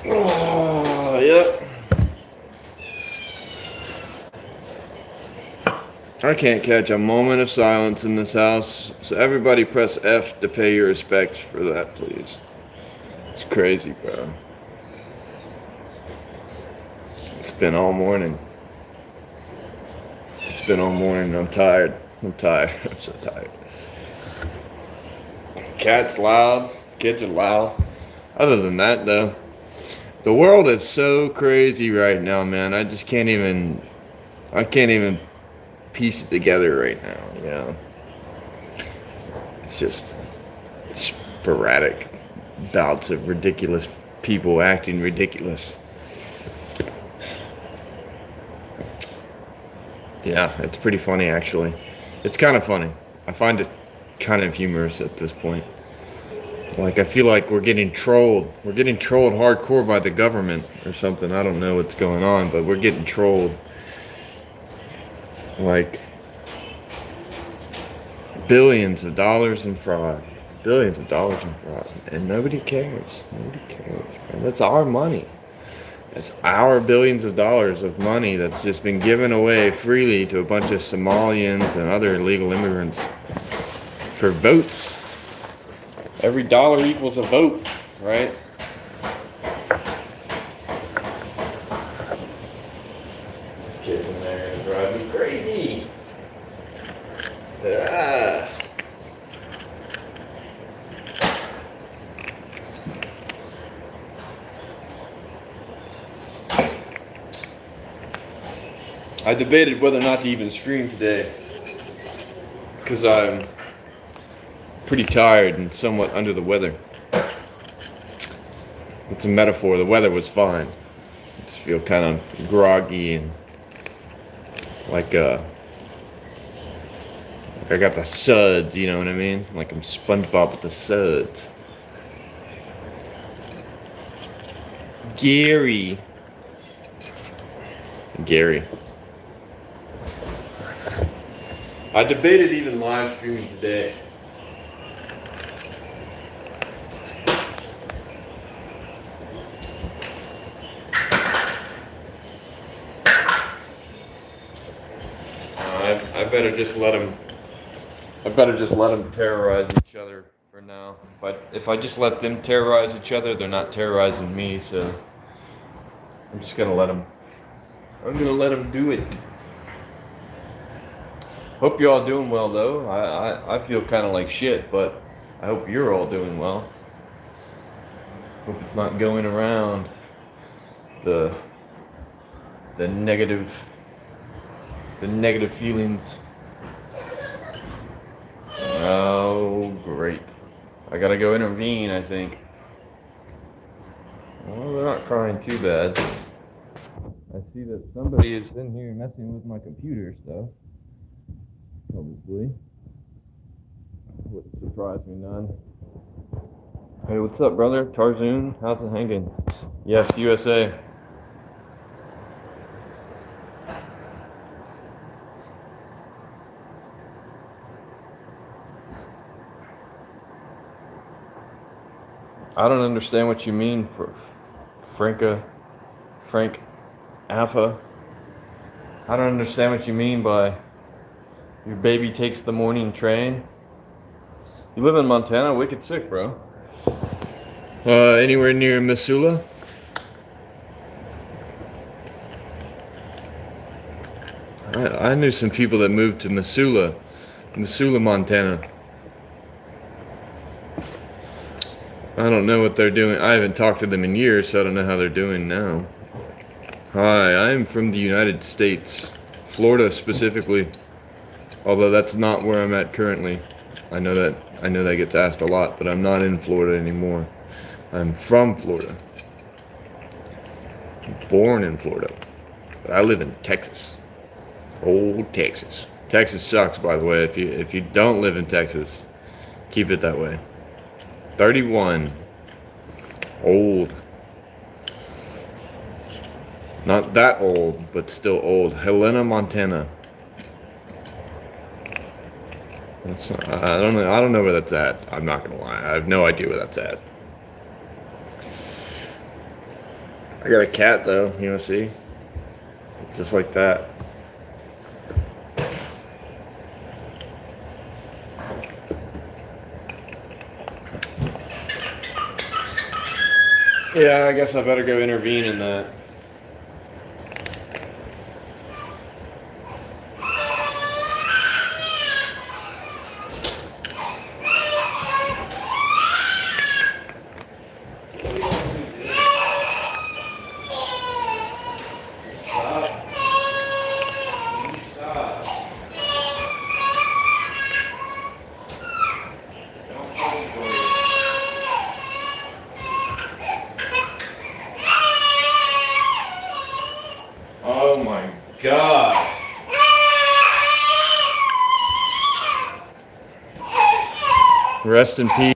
Oh, yep. I can't catch a moment of silence in this house, so everybody press F to pay your respects for that, please. It's crazy, bro. It's been all morning. It's been all morning. I'm tired. I'm tired. I'm so tired. Cat's loud. Kids are loud. Other than that, though, the world is so crazy right now, man. I just can't even. I can't even piece it together right now. You know, it's just sporadic bouts of ridiculous people acting ridiculous. Yeah, it's pretty funny actually. It's kind of funny. I find it kind of humorous at this point. Like I feel like we're getting trolled. We're getting trolled hardcore by the government or something. I don't know what's going on, but we're getting trolled. Like billions of dollars in fraud. Billions of dollars in fraud. And nobody cares. Nobody cares. Man. That's our money. It's our billions of dollars of money that's just been given away freely to a bunch of Somalians and other illegal immigrants for votes. Every dollar equals a vote, right? This kid's in there is driving me crazy. Ah. I debated whether or not to even stream today because I'm pretty tired and somewhat under the weather. It's a metaphor. The weather was fine. I just feel kind of groggy and like I got the suds, you know what I mean? Like I'm SpongeBob with the suds. Gary. I debated even live streaming today. I better just let them. I better just let them terrorize each other for now. If I just let them terrorize each other, they're not terrorizing me. So I'm just gonna let them. I'm gonna let them do it. Hope you're all doing well though. I feel kind of like shit, but I hope you're all doing well. Hope it's not going around the negative feelings. Oh, great. I gotta go intervene, I think. Well, they're not crying too bad. I see that somebody is in here messing with my computer stuff. Probably. Wouldn't surprise me none. Hey, what's up, brother? Tarzoon, how's it hanging? Yes, USA. I don't understand what you mean for Frank Alpha. I don't understand what you mean by your baby takes the morning train. You live in Montana? Wicked sick, bro. Anywhere near Missoula? I knew some people that moved to Missoula, Montana. I don't know what they're doing. I haven't talked to them in years, so I don't know how they're doing now. Hi, I'm from the United States, Florida specifically. Although that's not where I'm at currently. I know that gets asked a lot, but I'm not in Florida anymore. I'm from Florida. Born in Florida. But I live in Texas. Old Texas. Texas sucks, by the way. If you don't live in Texas, keep it that way. 31. Old. Not that old, but still old. Helena, Montana. I don't know where that's at. I'm not gonna lie. I have no idea where that's at. I got a cat though, you wanna see? Just like that. Yeah, I guess I better go intervene in that. Oh my god. Rest in peace.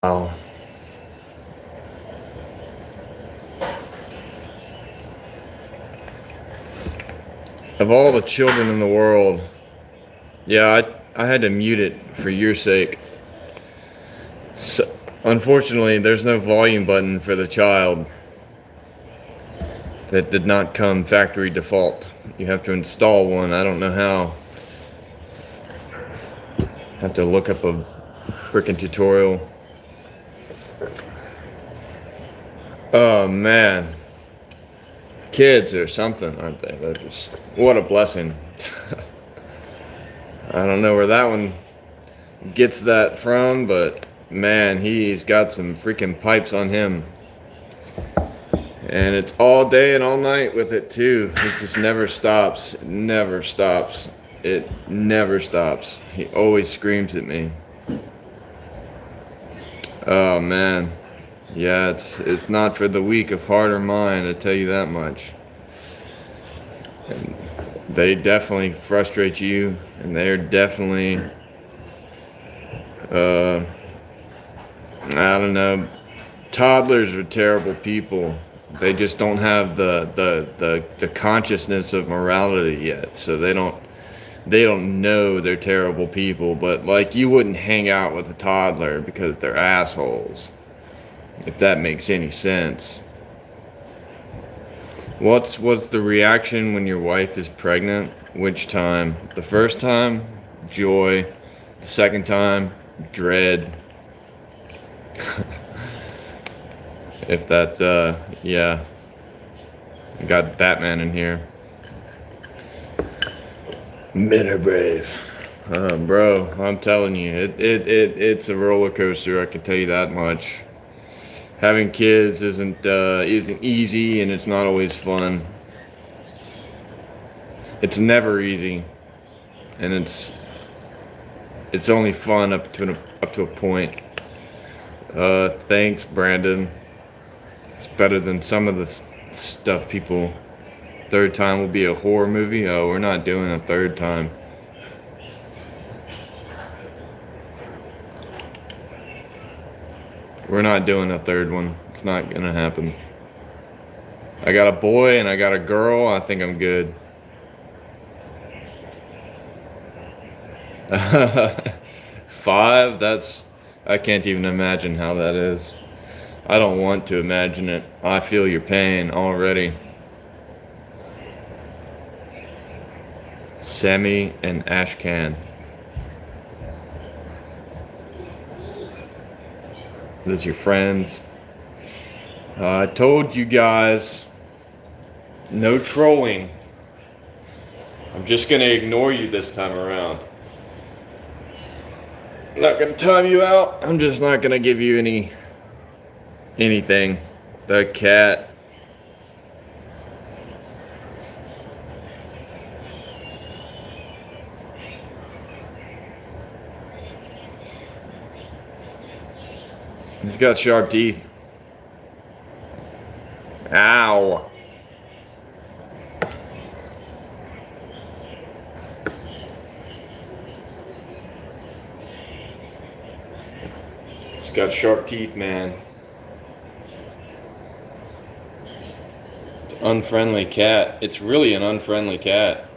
Wow. Of all the children in the world, yeah, I had to mute it for your sake. So, unfortunately, there's no volume button for the child. That did not come factory default. You have to install one. I don't know how. Have to look up a freaking tutorial. Oh man. Kids or something, aren't they? They're just, what a blessing. I don't know where that one gets that from, but man, he's got some freaking pipes on him. And it's all day and all night with it too. It just never stops. It never stops. It never stops. He always screams at me. Oh man. Yeah, it's not for the weak of heart or mind, I tell you that much. And they definitely frustrate you, and they're definitely, I don't know, toddlers are terrible people. They just don't have the consciousness of morality yet, so they don't know they're terrible people. But like, you wouldn't hang out with a toddler because they're assholes, if that makes any sense. What's the reaction when your wife is pregnant? Which time? The first time, joy. The second time, dread. If that, yeah. I got Batman in here. Men are brave. Bro, I'm telling you, it's a roller coaster, I can tell you that much. Having kids isn't easy, and it's not always fun. It's never easy, and it's only fun up to a point. Thanks, Brandon. It's better than some of the stuff people. Third time will be a horror movie. Oh, we're not doing a third time. We're not doing a third one. It's not gonna happen. I got a boy and I got a girl. I think I'm good. 5? I can't even imagine how that is. I don't want to imagine it. I feel your pain already. Semi and Ashcan. This is your friends. I told you guys, no trolling. I'm just gonna ignore you this time around. I'm not gonna time you out. I'm just not gonna give you anything. The cat. He's got sharp teeth. Ow. He's got sharp teeth, man. It's an unfriendly cat. It's really an unfriendly cat.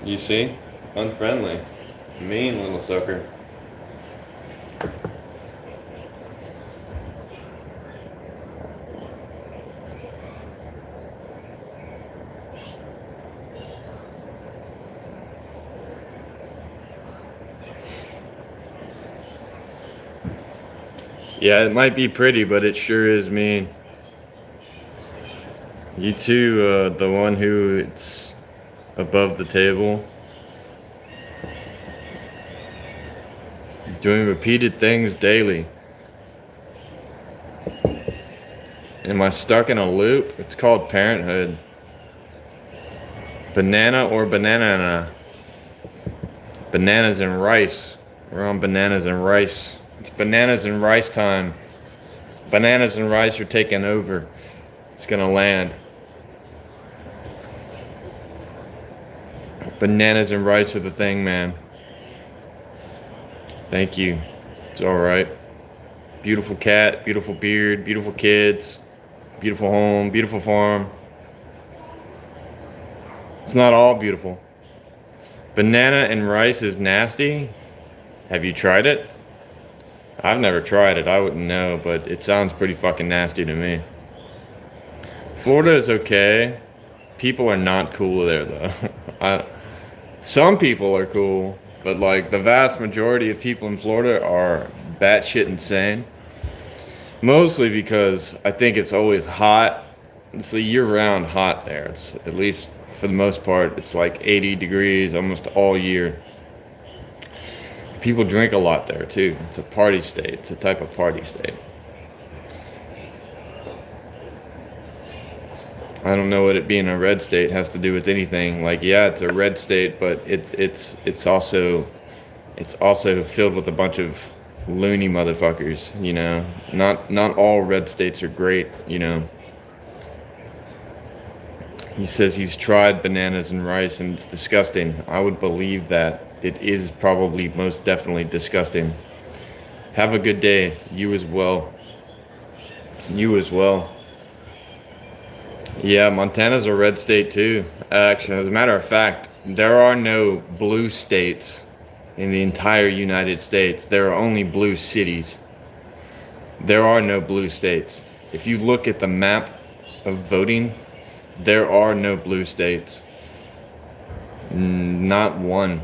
You see? Unfriendly. Mean little sucker. Yeah, it might be pretty, but it sure is mean. You too, the one who it's above the table. Doing repeated things daily. Am I stuck in a loop? It's called parenthood. Banana or banana? Bananas and rice. We're on bananas and rice. It's bananas and rice time. Bananas and rice are taking over. It's gonna land. Bananas and rice are the thing, man. Thank you. It's alright. Beautiful cat, beautiful beard, beautiful kids, beautiful home, beautiful farm. It's not all beautiful. Banana and rice is nasty. Have you tried it? I've never tried it. I wouldn't know, but it sounds pretty fucking nasty to me. Florida is okay. People are not cool there, though. Some people are cool, but like the vast majority of people in Florida are batshit insane. Mostly because I think it's always hot. It's a year-round hot there. It's at least for the most part, it's like 80 degrees almost all year. People drink a lot there too. It's a party state. It's a type of party state. I don't know what it being a red state has to do with anything. Like, yeah, it's a red state, but it's also filled with a bunch of loony motherfuckers, you know. Not all red states are great, you know. He says he's tried bananas and rice and it's disgusting. I would believe that. It is probably most definitely disgusting. Have a good day. You as well. You as well. Yeah, Montana's a red state too. Actually, as a matter of fact, there are no blue states in the entire United States. There are only blue cities. There are no blue states. If you look at the map of voting, there are no blue states. Not one.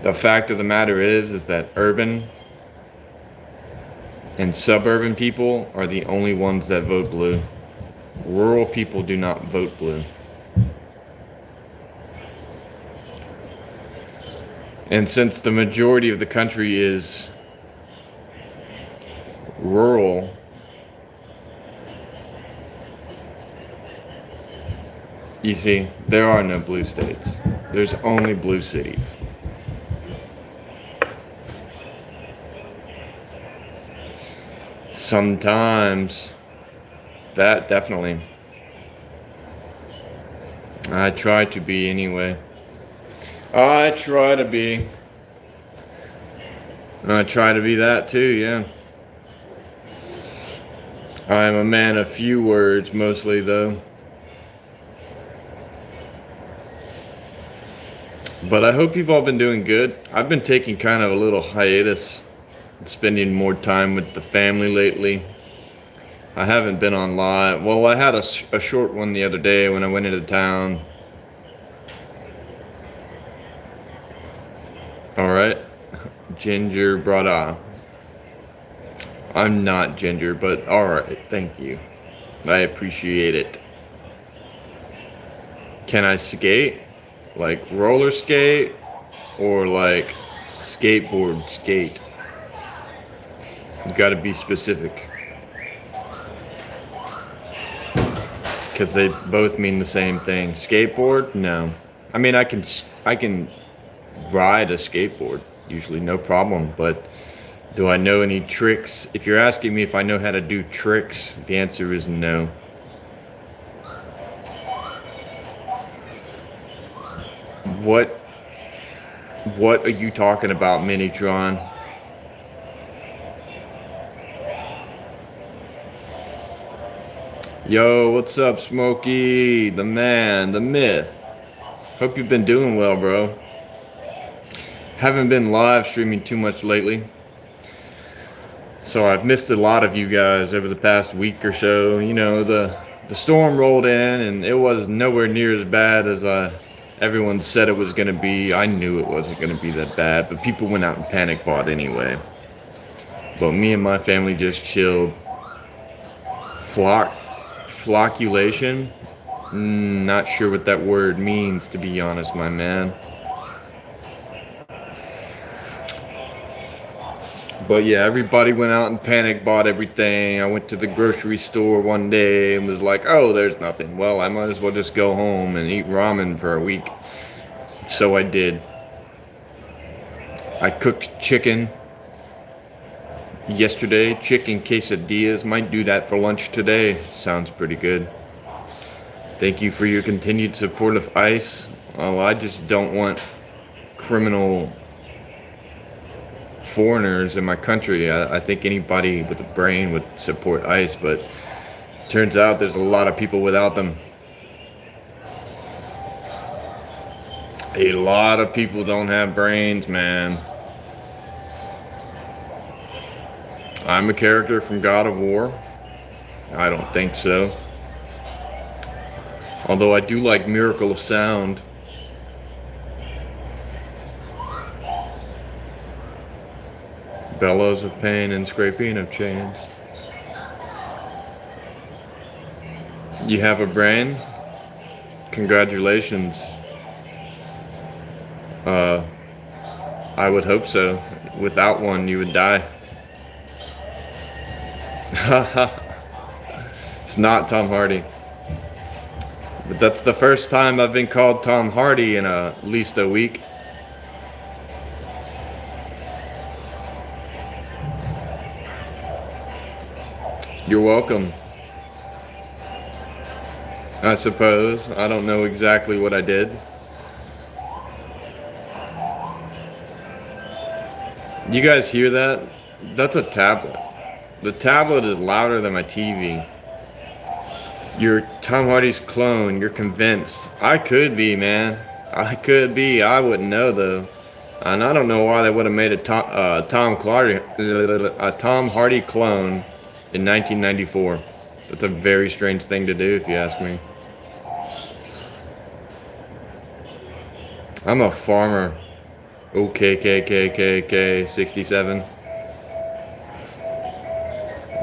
The fact of the matter is that urban and suburban people are the only ones that vote blue. Rural people do not vote blue. And since the majority of the country is rural, you see, there are no blue states. There's only blue cities. Sometimes, that definitely. I try to be anyway. I try to be. I try to be that too, yeah. I am a man of few words, mostly though. But I hope you've all been doing good. I've been taking kind of a little hiatus, spending more time with the family lately. I haven't been on live. Well, I had a short one the other day when I went into town. All right. Ginger brother. I'm not ginger, but all right. Thank you. I appreciate it. Can I skate? Like roller skate or like skateboard skate? You gotta be specific. Because they both mean the same thing. Skateboard? No. I mean, I can ride a skateboard usually, no problem. But do I know any tricks? If you're asking me if I know how to do tricks, the answer is no. What are you talking about, Minitron? Yo, what's up, Smokey? The man, the myth. Hope you've been doing well, bro. Haven't been live streaming too much lately. So I've missed a lot of you guys over the past week or so. You know, the storm rolled in and it was nowhere near as bad as everyone said it was going to be. I knew it wasn't going to be that bad, but people went out and panic bought anyway. But me and my family just chilled. Flocculation? Not sure what that word means, to be honest, my man. But yeah, everybody went out and panic bought everything. I went to the grocery store one day and was like, oh, there's nothing. Well, I might as well just go home and eat ramen for a week. So I did. I cooked chicken yesterday, chicken quesadillas. Might do that for lunch today. Sounds pretty good. Thank you for your continued support of ICE. Well, I just don't want criminal foreigners in my country. I think anybody with a brain would support ICE, but turns out there's a lot of people without them. A lot of people don't have brains, man. I'm a character from God of War. I don't think so. Although I do like Miracle of Sound. Bellows of pain and scraping of chains. You have a brain? Congratulations. I would hope so. Without one, you would die. It's not Tom Hardy. But that's the first time I've been called Tom Hardy in at least a week. You're welcome. I suppose. I don't know exactly what I did. You guys hear that? That's a tablet. The tablet is louder than my TV. You're Tom Hardy's clone. You're convinced. I could be, man. I could be. I wouldn't know, though. And I don't know why they would have made a Tom Hardy clone in 1994. That's a very strange thing to do, if you ask me. I'm a farmer. OKKKKK 67.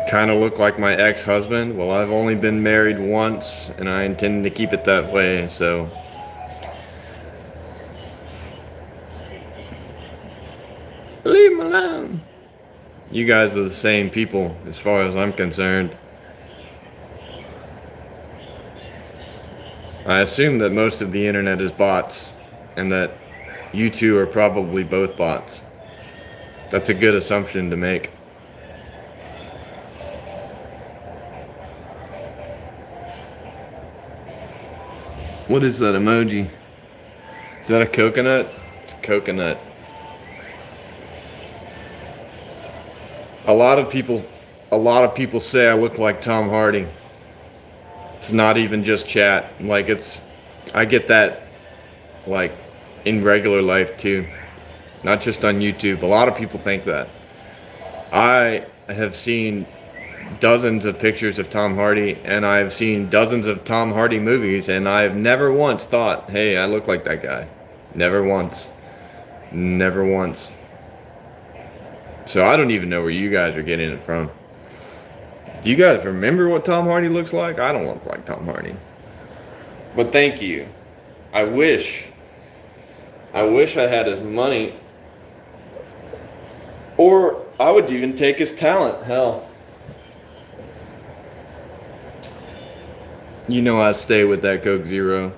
Kind of look like my ex-husband. Well, I've only been married once, and I intend to keep it that way, so. Leave him alone. You guys are the same people, as far as I'm concerned. I assume that most of the internet is bots, and that you two are probably both bots. That's a good assumption to make. What is that emoji? Is that a coconut? It's a coconut. A lot of people, a lot of people say I look like Tom Hardy. It's not even just chat. I get that like in regular life too, not just on YouTube. A lot of people think that. I have seen dozens of pictures of Tom Hardy, and I've seen dozens of Tom Hardy movies, and I've never once thought, hey, I look like that guy. Never once. Never once. So I don't even know where you guys are getting it from. Do you guys remember what Tom Hardy looks like? I don't look like Tom Hardy. But thank you. I wish. I wish I had his money. Or I would even take his talent. Hell. You know I stay with that Coke Zero.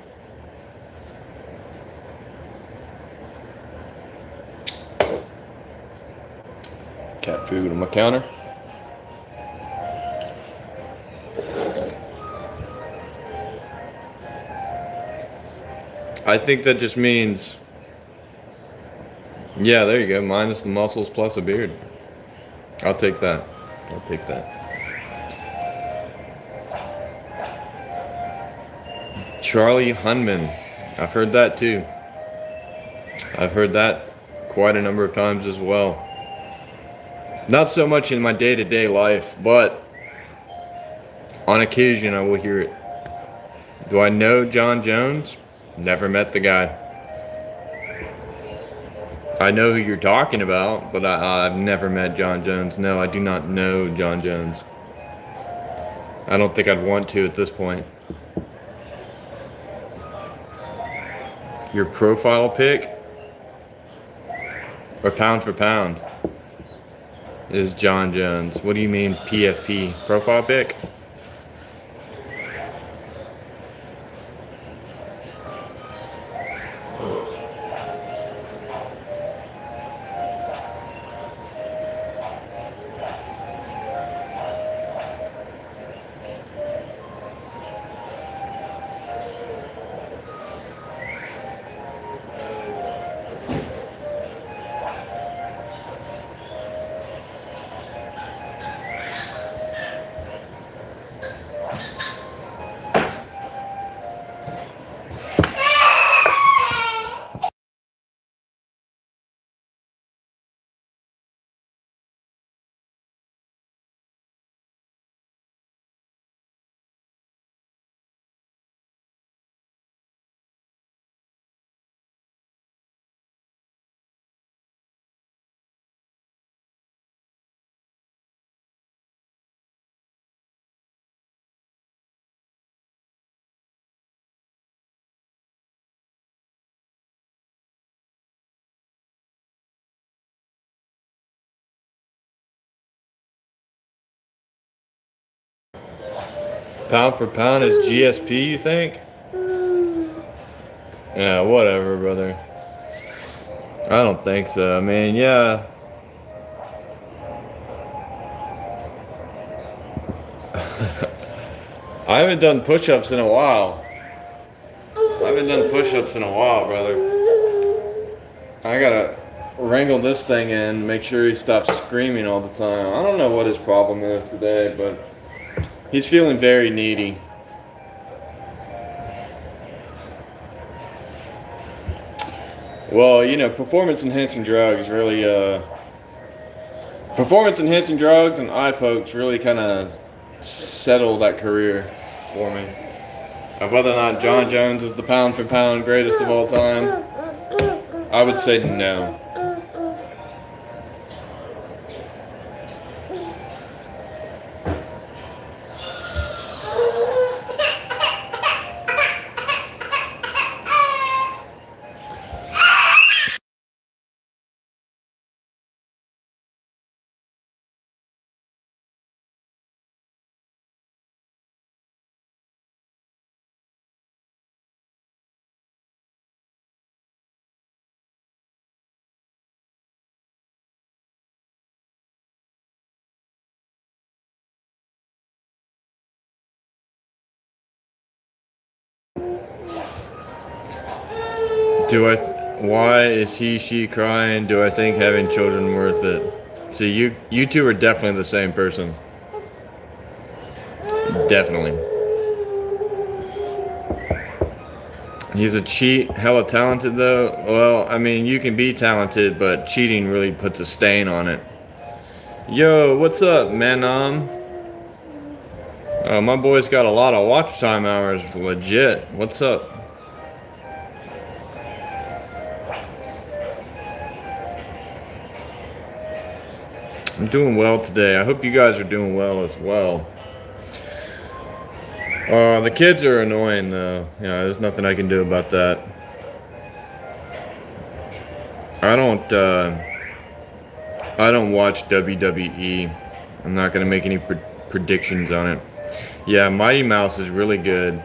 Cat food on my counter. I think that just means, yeah, there you go. Minus the muscles plus a beard. I'll take that. I'll take that. Charlie Hunman. I've heard that too. I've heard that quite a number of times as well. Not so much in my day-to-day life, but on occasion I will hear it. Do I know John Jones? Never met the guy. I know who you're talking about, but I've never met John Jones. No, I do not know John Jones. I don't think I'd want to at this point. Your profile pic, or pound for pound, is John Jones. What do you mean PFP? Profile pic? Pound for pound is GSP, you think? Yeah, whatever, brother. I don't think so. I mean, yeah. I haven't done push-ups in a while. I haven't done push-ups in a while, brother. I gotta wrangle this thing in, make sure he stops screaming all the time. I don't know what his problem is today, but he's feeling very needy. Well, you know, performance-enhancing drugs and eye pokes really kind of settle that career for me. Whether or not John Jones is the pound for pound greatest of all time, I would say no. Why is she crying? Do I think having children worth it? See, you two are definitely the same person. Definitely. He's a cheat, hella talented though. Well, I mean, you can be talented, but cheating really puts a stain on it. Yo, what's up, man? My boy's got a lot of watch time hours, legit. What's up? I'm doing well today. I hope you guys are doing well as well. The kids are annoying though. There's nothing I can do about that. I don't watch WWE. I'm not gonna make any predictions on it. Yeah, Mighty Mouse is really good.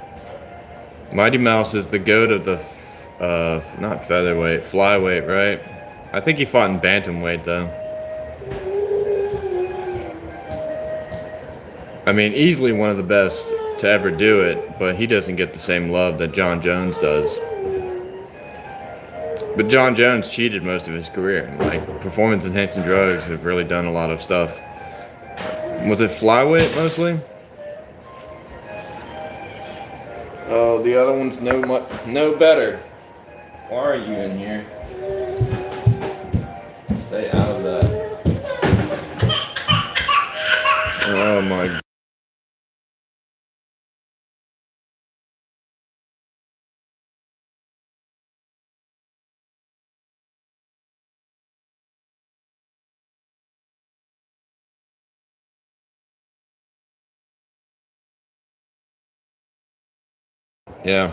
Mighty Mouse is the goat of the, not featherweight, flyweight, right? I think he fought in bantamweight though. I mean, easily one of the best to ever do it, but he doesn't get the same love that John Jones does. But John Jones cheated most of his career. Like, performance-enhancing drugs have really done a lot of stuff. Was it flyweight mostly? Oh, the other one's no better. Why are you in here? Stay out of that. Oh my. Yeah.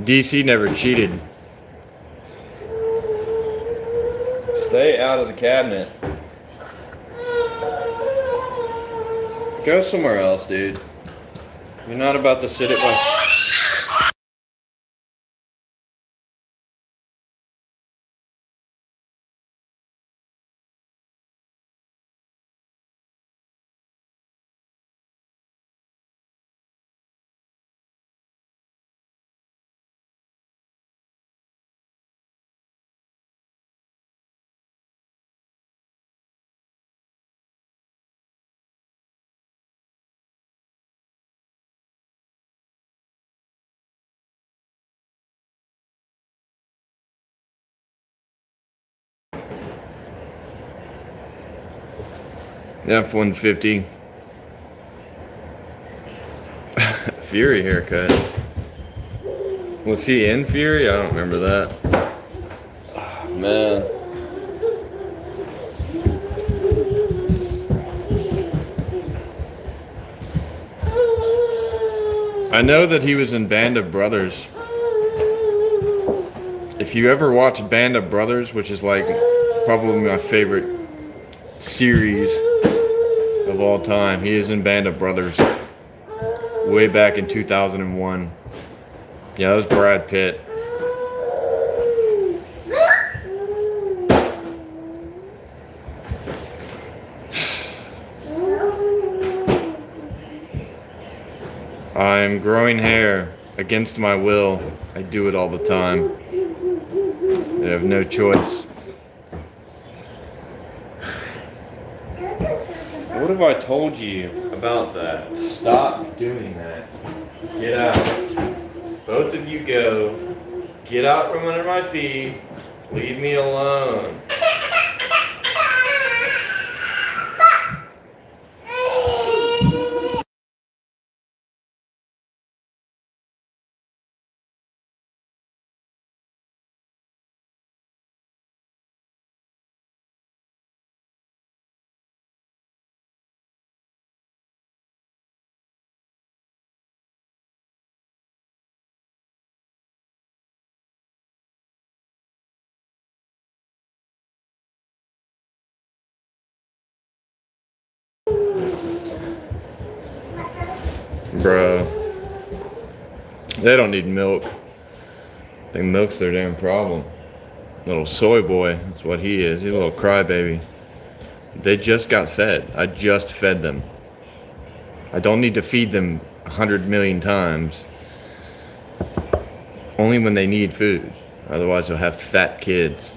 DC never cheated. Stay out of the cabinet. Go somewhere else, dude. You're not about to sit at my... F-150. Fury haircut. Was he in Fury? I don't remember that. Oh, man. I know that he was in Band of Brothers. If you ever watch Band of Brothers, which is like probably my favorite series of all time, he is in Band of Brothers way back in 2001. Yeah, that was Brad Pitt. I'm growing hair against my will. I do it all the time. I have no choice. What have I told you about that? Stop doing that. Get out. Both of you go. Get out from under my feet. Leave me alone. Bro, they don't need milk. I think milk's their damn problem. Little soy boy, that's what he is. He's a little crybaby. They just got fed. I just fed them. I don't need to feed them 100 million times. Only when they need food. Otherwise, you'll have fat kids.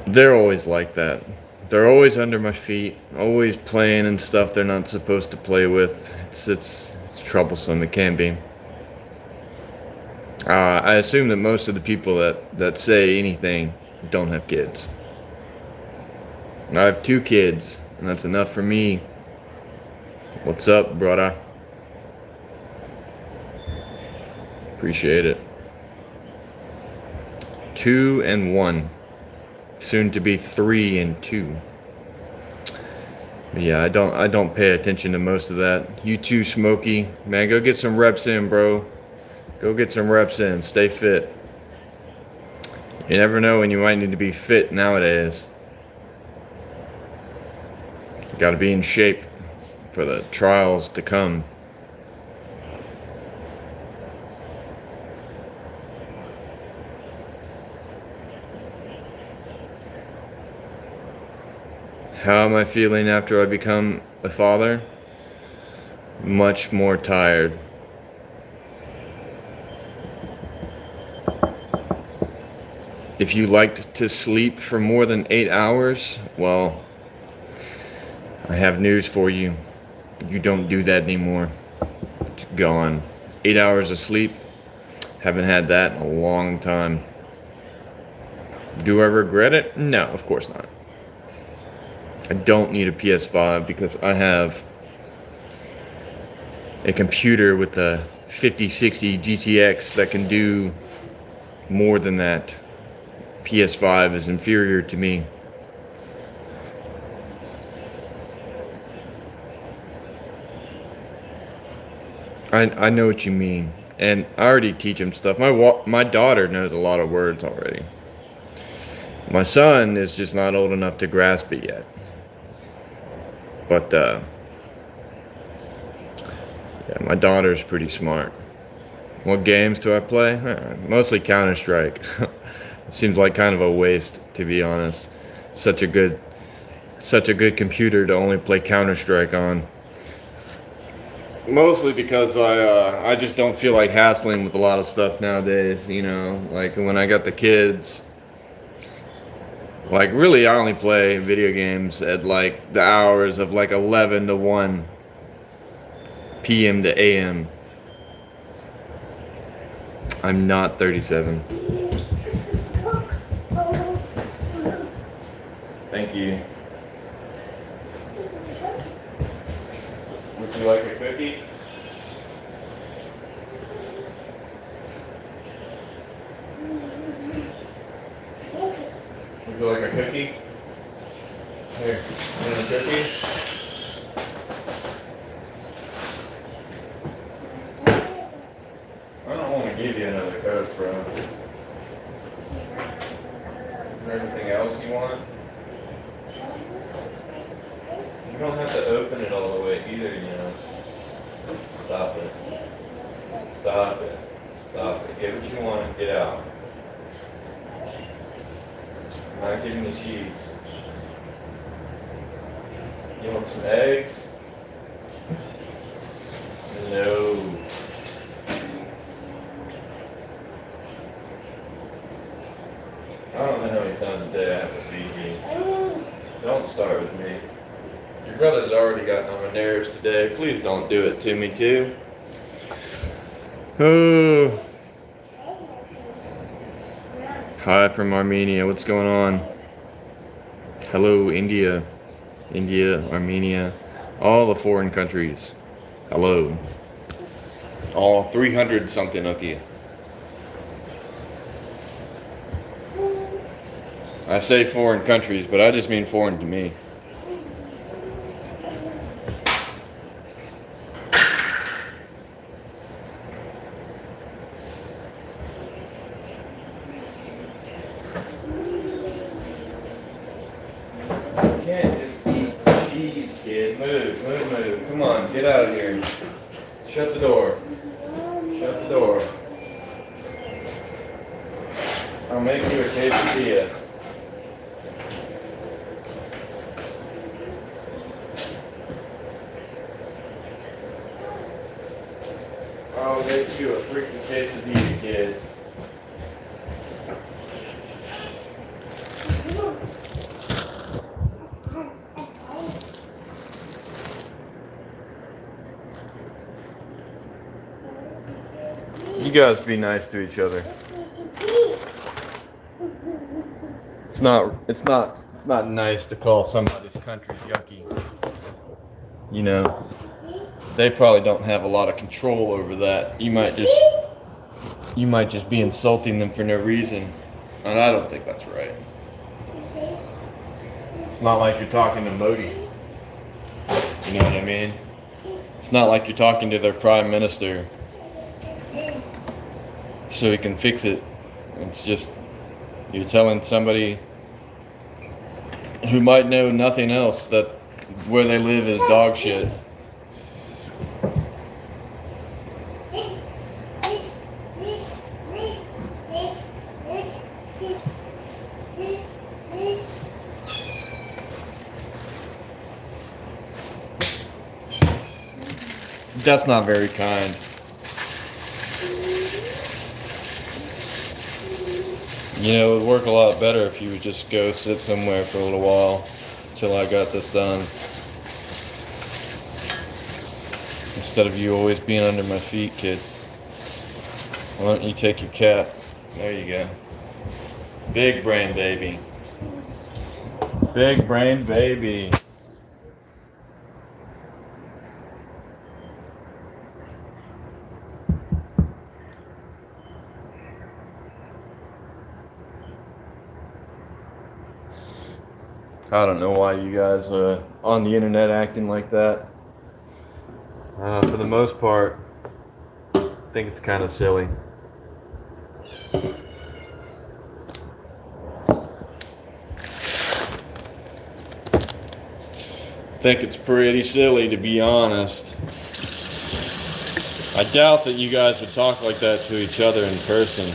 They're always like that. They're always under my feet, always playing and stuff they're not supposed to play with. It's troublesome. It can be. I assume that most of the people that say anything don't have kids. I have 2 kids, and that's enough for me. What's up, brother? Appreciate it. 2 and 1. Soon to be 3 and 2. But yeah, I don't pay attention to most of that. You too, Smokey. Man, go get some reps in, bro. Go get some reps in. Stay fit. You never know when you might need to be fit nowadays. You gotta be in shape for the trials to come. How am I feeling after I become a father? Much more tired. If you liked to sleep for more than 8 hours, well, I have news for you. You don't do that anymore. It's gone. 8 hours of sleep. Haven't had that in a long time. Do I regret it? No, of course not. I don't need a PS5 because I have a computer with a 5060 GTX that can do more than that. PS5 is inferior to me. I know what you mean, and I already teach him stuff. My daughter knows a lot of words already. My son is just not old enough to grasp it yet. But yeah, my daughter's pretty smart. What games do I play? Mostly Counter-Strike. It seems like kind of a waste, to be honest. Such a good computer to only play Counter-Strike on. Mostly because I just don't feel like hassling with a lot of stuff nowadays, you know. Like when I got the kids, like really I only play video games at like the hours of like 11 to 1 p.m. to a.m. I'm not 37. Thank you. Would you like a cookie? Would you like a cookie? Here, you want a cookie? I don't want to give you another Coke, bro. Is there anything else you want? You don't have to open it all the way either, you know. Stop it. Stop it. Stop it. Get what you want and get out. I'm not giving you cheese. You want some eggs? No. I don't know how many times a day I have to feed you. Don't start with me. Your brother's already gotten on my nerves today. Please don't do it to me too. Oh. Hi from Armenia. What's going on? Hello, India. India, Armenia. All the foreign countries. Hello. All 300 something of you. I say foreign countries, but I just mean foreign to me. You can't just eat cheese, kid. Move. Come on, get out of here. Shut the door. Shut the door. I'll make you a quesadilla. I'll make you a freaking quesadilla, kid. You guys be nice to each other. It's not nice to call somebody's country yucky. You know, they probably don't have a lot of control over that. You might just be insulting them for no reason. And I don't think that's right. It's not like you're talking to Modi. You know what I mean? It's not like you're talking to their prime minister so he can fix it. It's just you're telling somebody who might know nothing else that where they live is dog shit. That's not very kind. You know, it would work a lot better if you would just go sit somewhere for a little while till I got this done. Instead of you always being under my feet, kid. Why don't you take your cat? There you go. Big brain baby. Big brain baby. I don't know why you guys are on the internet acting like that. For the most part, I think it's kind of silly. I think it's pretty silly, to be honest. I doubt that you guys would talk like that to each other in person.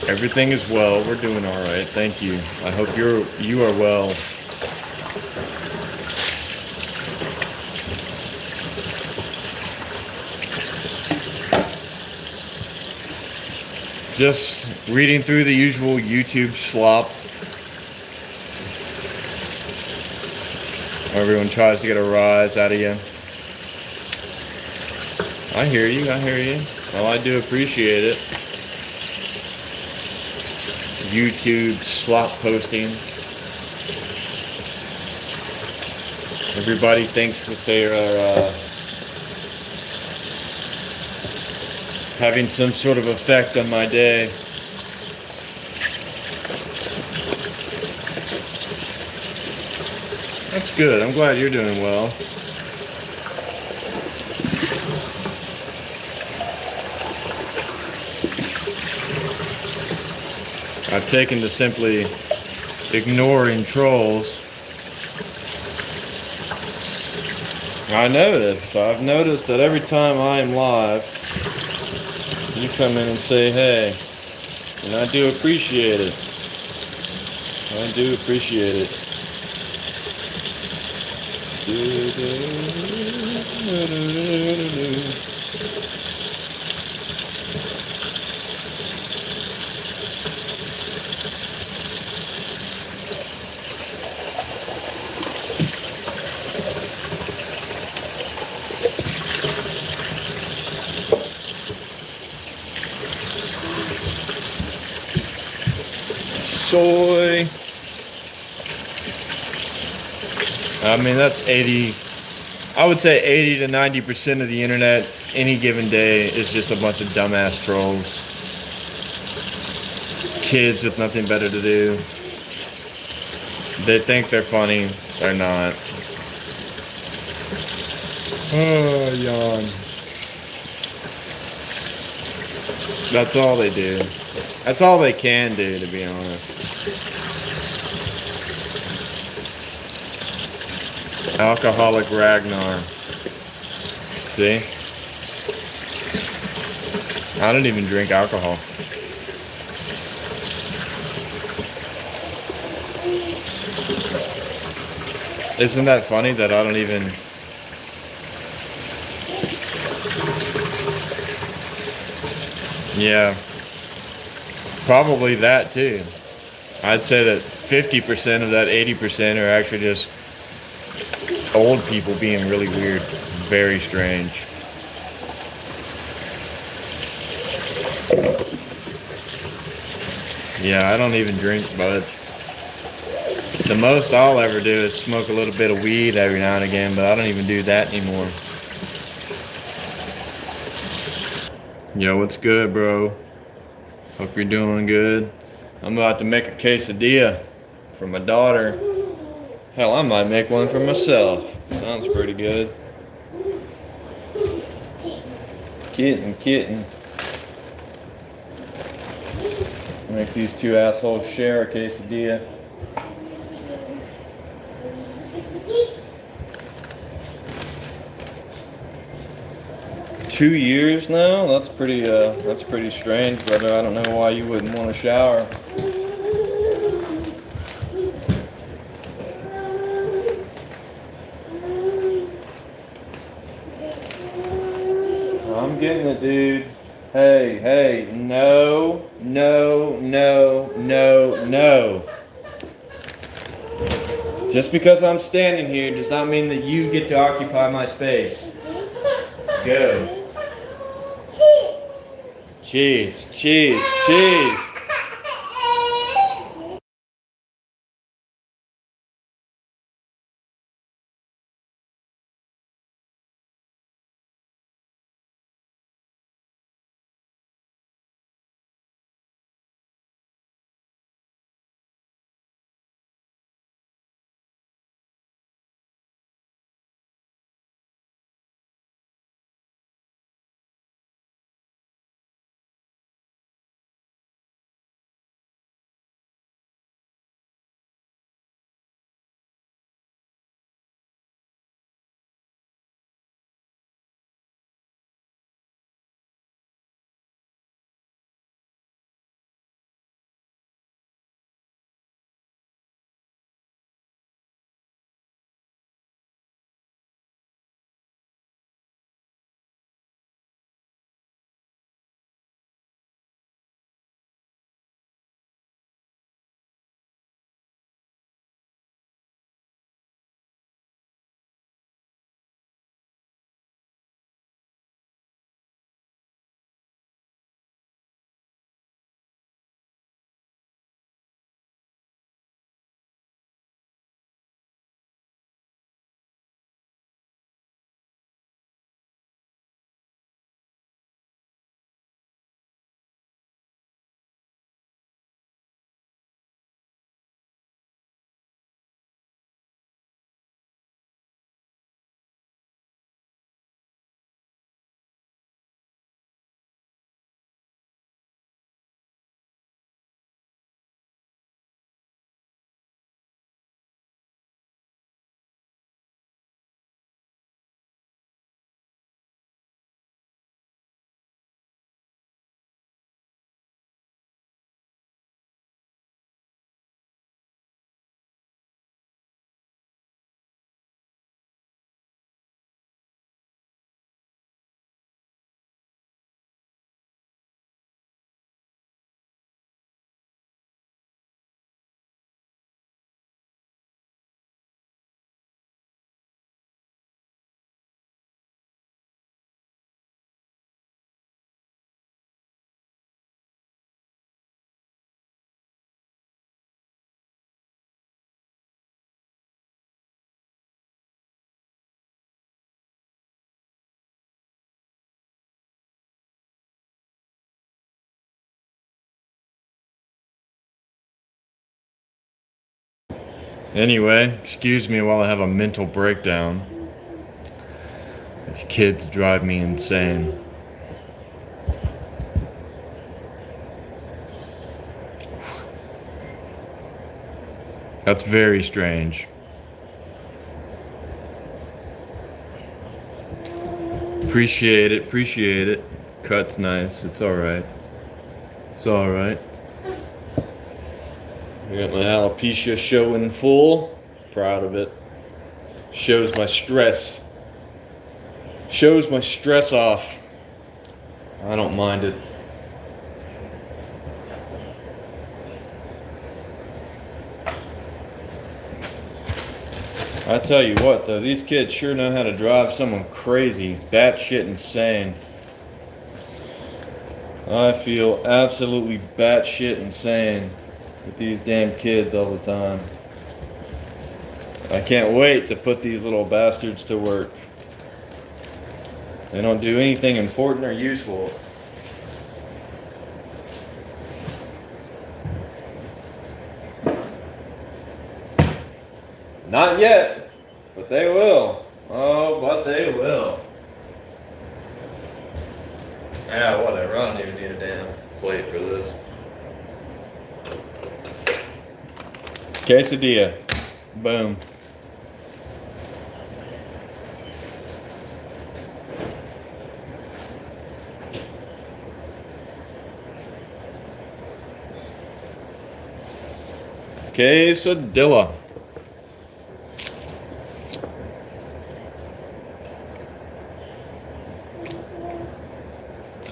Everything is well. We're doing all right. Thank you. I hope you are well. Just reading through the usual YouTube slop. Everyone tries to get a rise out of you. I hear you. I hear you. Well, I do appreciate it. YouTube slop posting. Everybody thinks that they are having some sort of effect on my day. That's good. I'm glad you're doing well. I've taken to simply ignoring trolls. I've noticed that every time I am live, you come in and say hey, and I do appreciate it. I do appreciate it. Soy. I mean, that's 80. I would say 80 to 90% of the internet any given day is just a bunch of dumbass trolls. Kids with nothing better to do. They think they're funny. They're not. Oh, yawn. That's all they do. That's all they can do, to be honest. Alcoholic Ragnar. See? I don't even drink alcohol. Isn't that funny that I don't even... Yeah, probably that too. I'd say that 50% of that 80% are actually just old people being really weird. Very strange. Yeah, I don't even drink bud. The most I'll ever do is smoke a little bit of weed every now and again, but I don't even do that anymore. Yo, what's good, bro? Hope you're doing good. I'm about to make a quesadilla for my daughter. Hell, I might make one for myself. Sounds pretty good. Kitten. Make these two assholes share a quesadilla. Two years now? That's pretty strange, brother. I don't know why you wouldn't want to shower. I'm getting it, dude. Hey, no. Just because I'm standing here does not mean that you get to occupy my space. Go. Cheese. Anyway, excuse me while I have a mental breakdown. These kids drive me insane. That's very strange. Appreciate it. Cut's nice. It's alright. I got my alopecia showing full. Proud of it. Shows my stress off. I don't mind it. I tell you what, though, these kids sure know how to drive someone crazy, batshit insane. I feel absolutely batshit insane with these damn kids all the time. I can't wait to put these little bastards to work. They don't do anything important or useful. Not yet, but they will. Oh, but they will. Yeah, whatever. I don't even need a damn plate for this. Quesadilla. Boom. Quesadilla.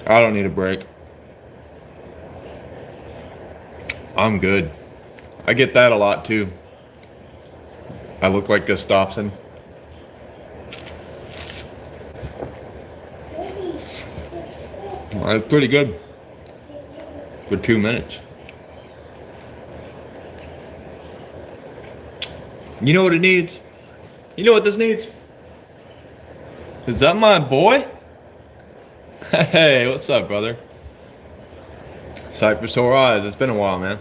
I don't need a break. I'm good. I get that a lot too. I look like Gustafsson. It's pretty good for 2 minutes. You know what it needs? You know what this needs? Is that my boy? Hey, what's up, brother? Sight for sore eyes. It's been a while, man.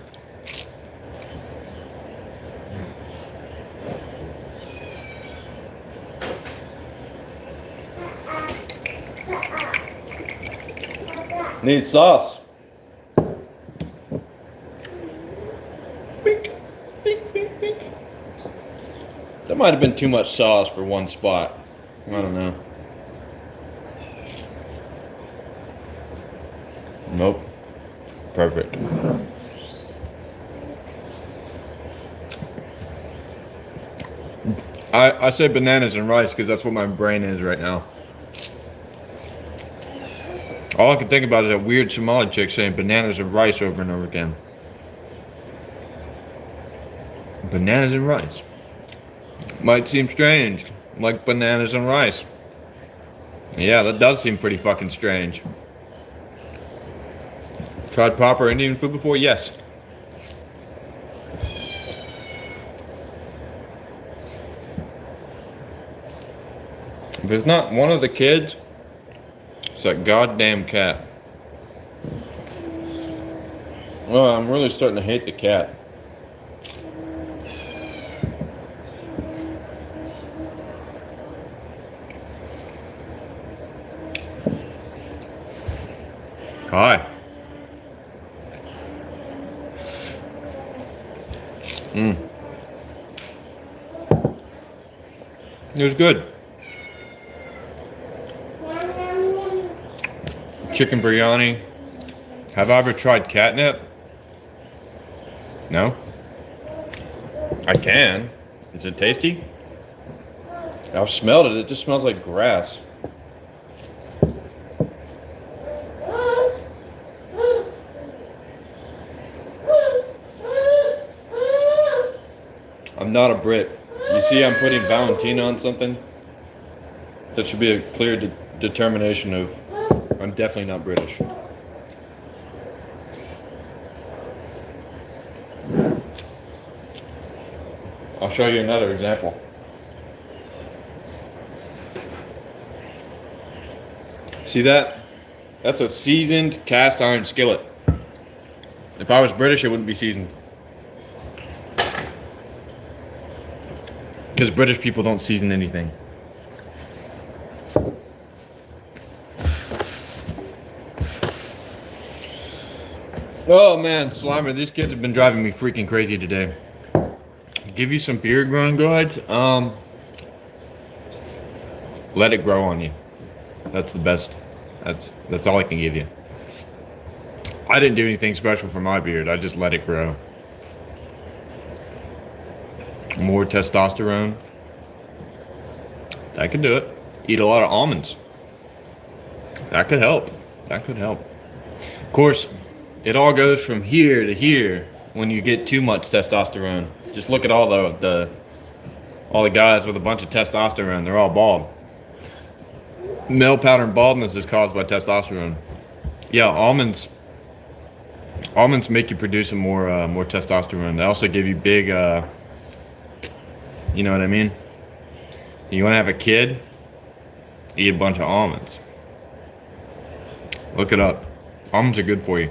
Need sauce. Beep, beep, beep, beep. That might have been too much sauce for one spot. I don't know. Nope. Perfect. I say bananas and rice because that's what my brain is right now. All I can think about is that weird Somali chick saying bananas and rice over and over again. Bananas and rice. Might seem strange, like bananas and rice. Yeah, that does seem pretty fucking strange. Tried proper Indian food before? Yes. If it's not one of the kids, it's that goddamn cat. Oh, I'm really starting to hate the cat. Hi. It was good. Chicken biryani. Have I ever tried catnip? No? I can. Is it tasty? I've smelled it. It just smells like grass. I'm not a Brit. You see I'm putting Valentina on something? That should be a clear determination of I'm definitely not British. I'll show you another example. See that? That's a seasoned cast iron skillet. If I was British, it wouldn't be seasoned. Because British people don't season anything. Oh man, Slimer, these kids have been driving me freaking crazy today. Give you some beard growing guides. Let it grow on you. That's the best. That's all I can give you. I didn't do anything special for my beard. I just let it grow. More testosterone. That could do it. Eat a lot of almonds. That could help. That could help. Of course, it all goes from here to here when you get too much testosterone. Just look at all the All the guys with a bunch of testosterone, they're all bald. Male pattern baldness is caused by testosterone. Yeah, almonds make you produce more testosterone. They also give you big, you know what I mean? You want to have a kid? Eat a bunch of almonds. Look it up. Almonds are good for you.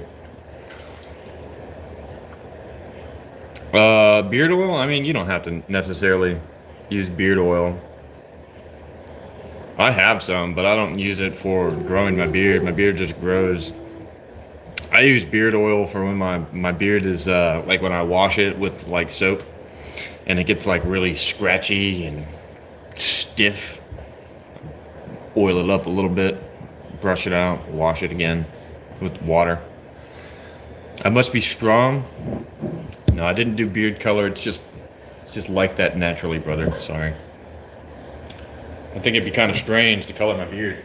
Beard oil? I mean, you don't have to necessarily use beard oil. I have some, but I don't use it for growing my beard. My beard just grows. I use beard oil for when my beard is, like when I wash it with like soap and it gets like really scratchy and stiff. Oil it up a little bit, brush it out, wash it again with water. I must be strong. No, I didn't do beard color. It's just like that naturally, brother. Sorry. I think it'd be kind of strange to color my beard.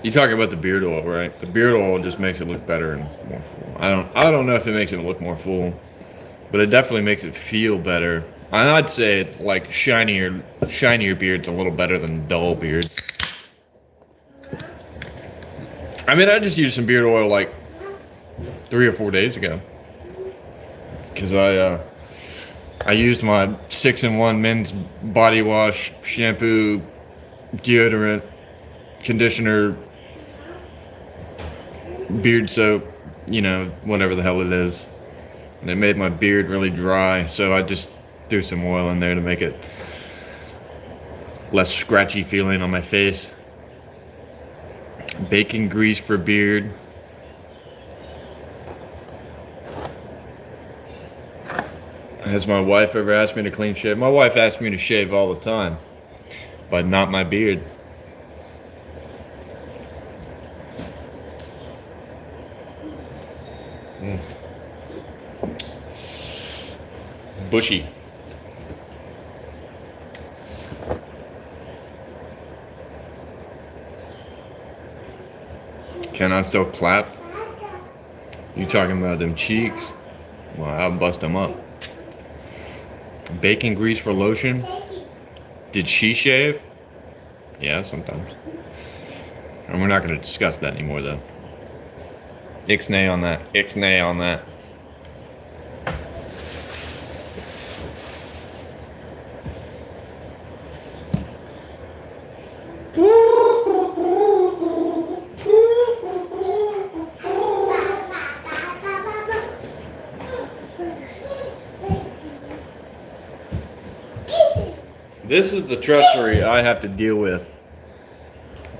You talking about the beard oil, right? The beard oil just makes it look better and more full. I don't know if it makes it look more full, but it definitely makes it feel better. And I'd say it's like shinier beard's a little better than dull beards. I mean, I just used some beard oil like 3 or 4 days ago because I used my 6-in-1 men's body wash, shampoo, deodorant, conditioner, beard soap, you know, whatever the hell it is. And it made my beard really dry, so I just threw some oil in there to make it less scratchy feeling on my face. Bacon grease for beard. Has my wife ever asked me to clean shave? My wife asks me to shave all the time, but not my beard. Bushy. Can I still clap? You talking about them cheeks? Well, I'll bust them up. Bacon grease for lotion? Did she shave? Yeah, sometimes. And we're not going to discuss that anymore, though. Ixnay on that. Ixnay on that. This is the treachery I have to deal with.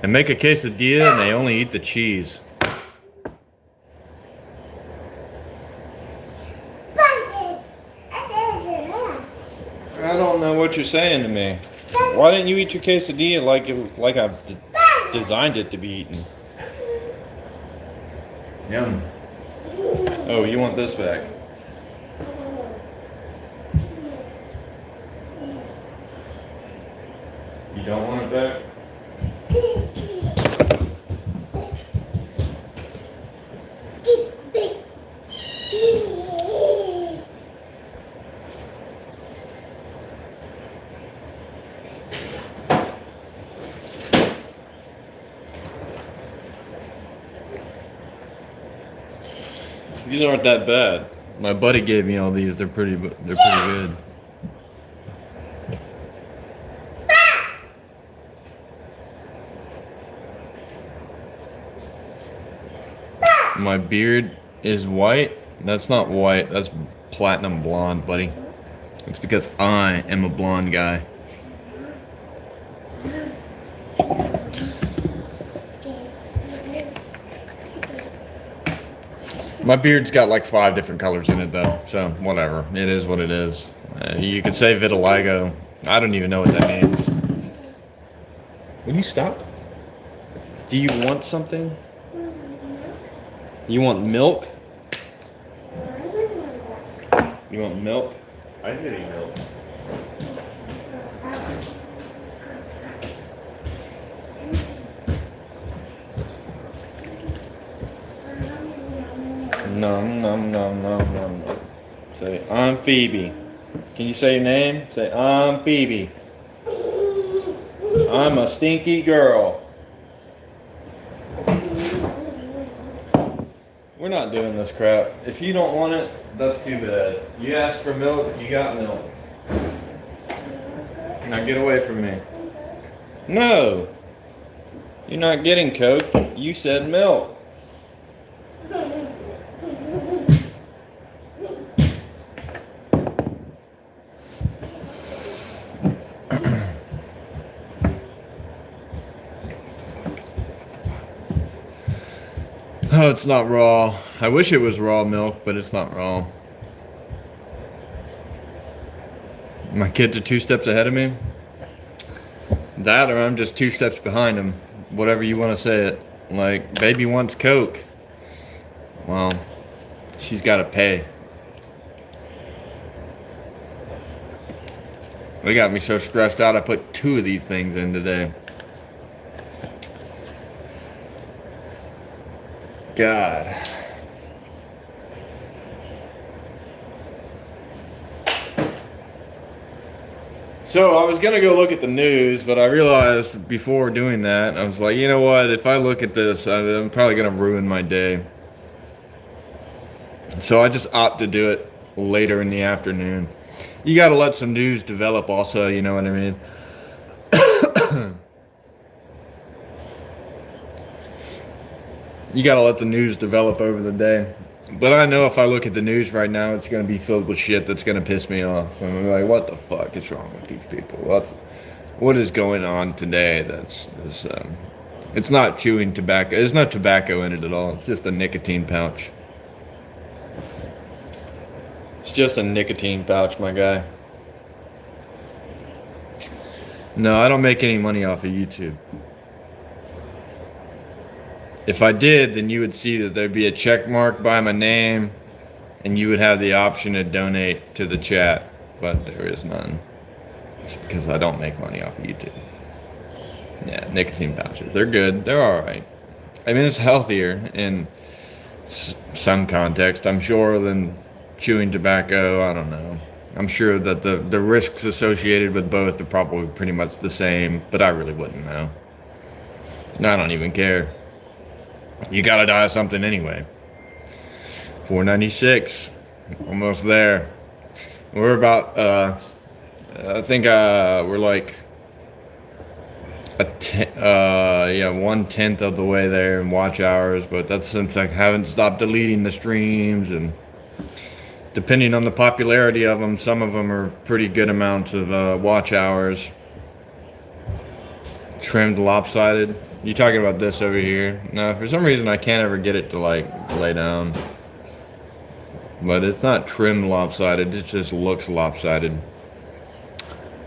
I make a quesadilla and they only eat the cheese. I don't know what you're saying to me. Why didn't you eat your quesadilla like I've designed it to be eaten? Yum. Oh, you want this back? You don't want it back? These aren't that bad. My buddy gave me all these. They're pretty good. My beard is white. That's not white. That's platinum blonde, buddy. It's because I am a blonde guy. My beard's got like 5 different colors in it, though. So whatever. It is what it is. You could say vitiligo. I don't even know what that means. Will you stop? Do you want something? You want milk? You want milk? I could eat milk. Nom nom nom nom nom. Say, I'm Phoebe. Can you say your name? Say, I'm Phoebe. I'm a stinky girl. We're not doing this crap. If you don't want it, that's too bad. You asked for milk, you got milk. Now get away from me. No! You're not getting Coke. You said milk. Oh, it's not raw. I wish it was raw milk, but it's not raw. My kids are 2 steps ahead of me. That or I'm just 2 steps behind them. Whatever you want to say it. Like, baby wants Coke. Well, she's got to pay. They got me so stressed out I put 2 of these things in today. God. So I was gonna go look at the news, but I realized before doing that, I was like, you know what? If I look at this, I'm probably gonna ruin my day. So I just opt to do it later in the afternoon. You gotta let some news develop also, you know what I mean? You gotta let the news develop over the day. But I know if I look at the news right now, it's gonna be filled with shit that's gonna piss me off. I'm gonna be like, what the fuck is wrong with these people? What is going on today? It's not chewing tobacco. There's no tobacco in it at all. It's just a nicotine pouch. It's just a nicotine pouch, my guy. No, I don't make any money off of YouTube. If I did, then you would see that there'd be a check mark by my name, and you would have the option to donate to the chat, but there is none. It's because I don't make money off of YouTube. Yeah, nicotine pouches. They're good. They're alright. I mean, it's healthier in some context, I'm sure, than chewing tobacco. I don't know. I'm sure that the risks associated with both are probably pretty much the same, but I really wouldn't know. I don't even care. You gotta die of something anyway. 496, almost there. We're about, I think we're like yeah, 1/10 of the way there in watch hours, but that's since I haven't stopped deleting the streams, and depending on the popularity of them, some of them are pretty good amounts of watch hours. Trimmed lopsided. You talking about this over here? No, for some reason I can't ever get it to like lay down. But it's not trimmed lopsided, it just looks lopsided.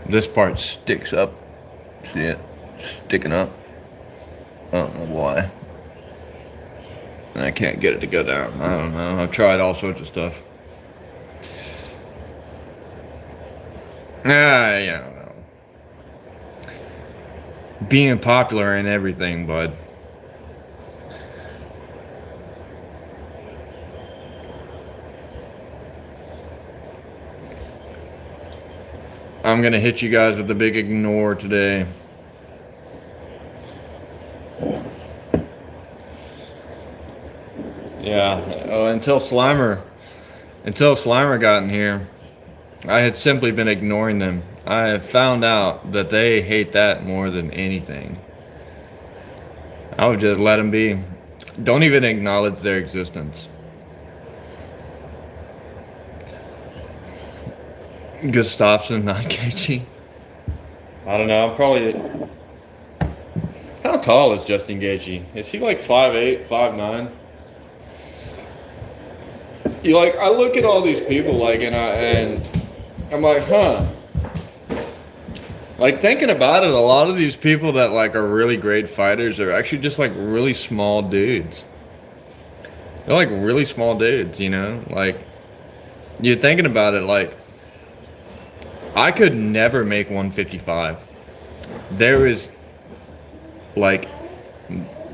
This part sticks up. See it? Sticking up. I don't know why. And I can't get it to go down. I don't know. I've tried all sorts of stuff. Yeah. Being popular and everything, bud. I'm gonna hit you guys with the big ignore today. Yeah. Oh, until Slimer got in here, I had simply been ignoring them. I have found out that they hate that more than anything. I would just let them be. Don't even acknowledge their existence. Gustafsson, not Gaethje. I don't know. I'm probably. How tall is Justin Gaethje? Is he like 5'8", 5'9"? You like, I look at all these people like, and I'm like, huh. Like thinking about it, a lot of these people that like are really great fighters are actually just like really small dudes. They're like really small dudes, you know? Like you're thinking about it, like I could never make 155. There is like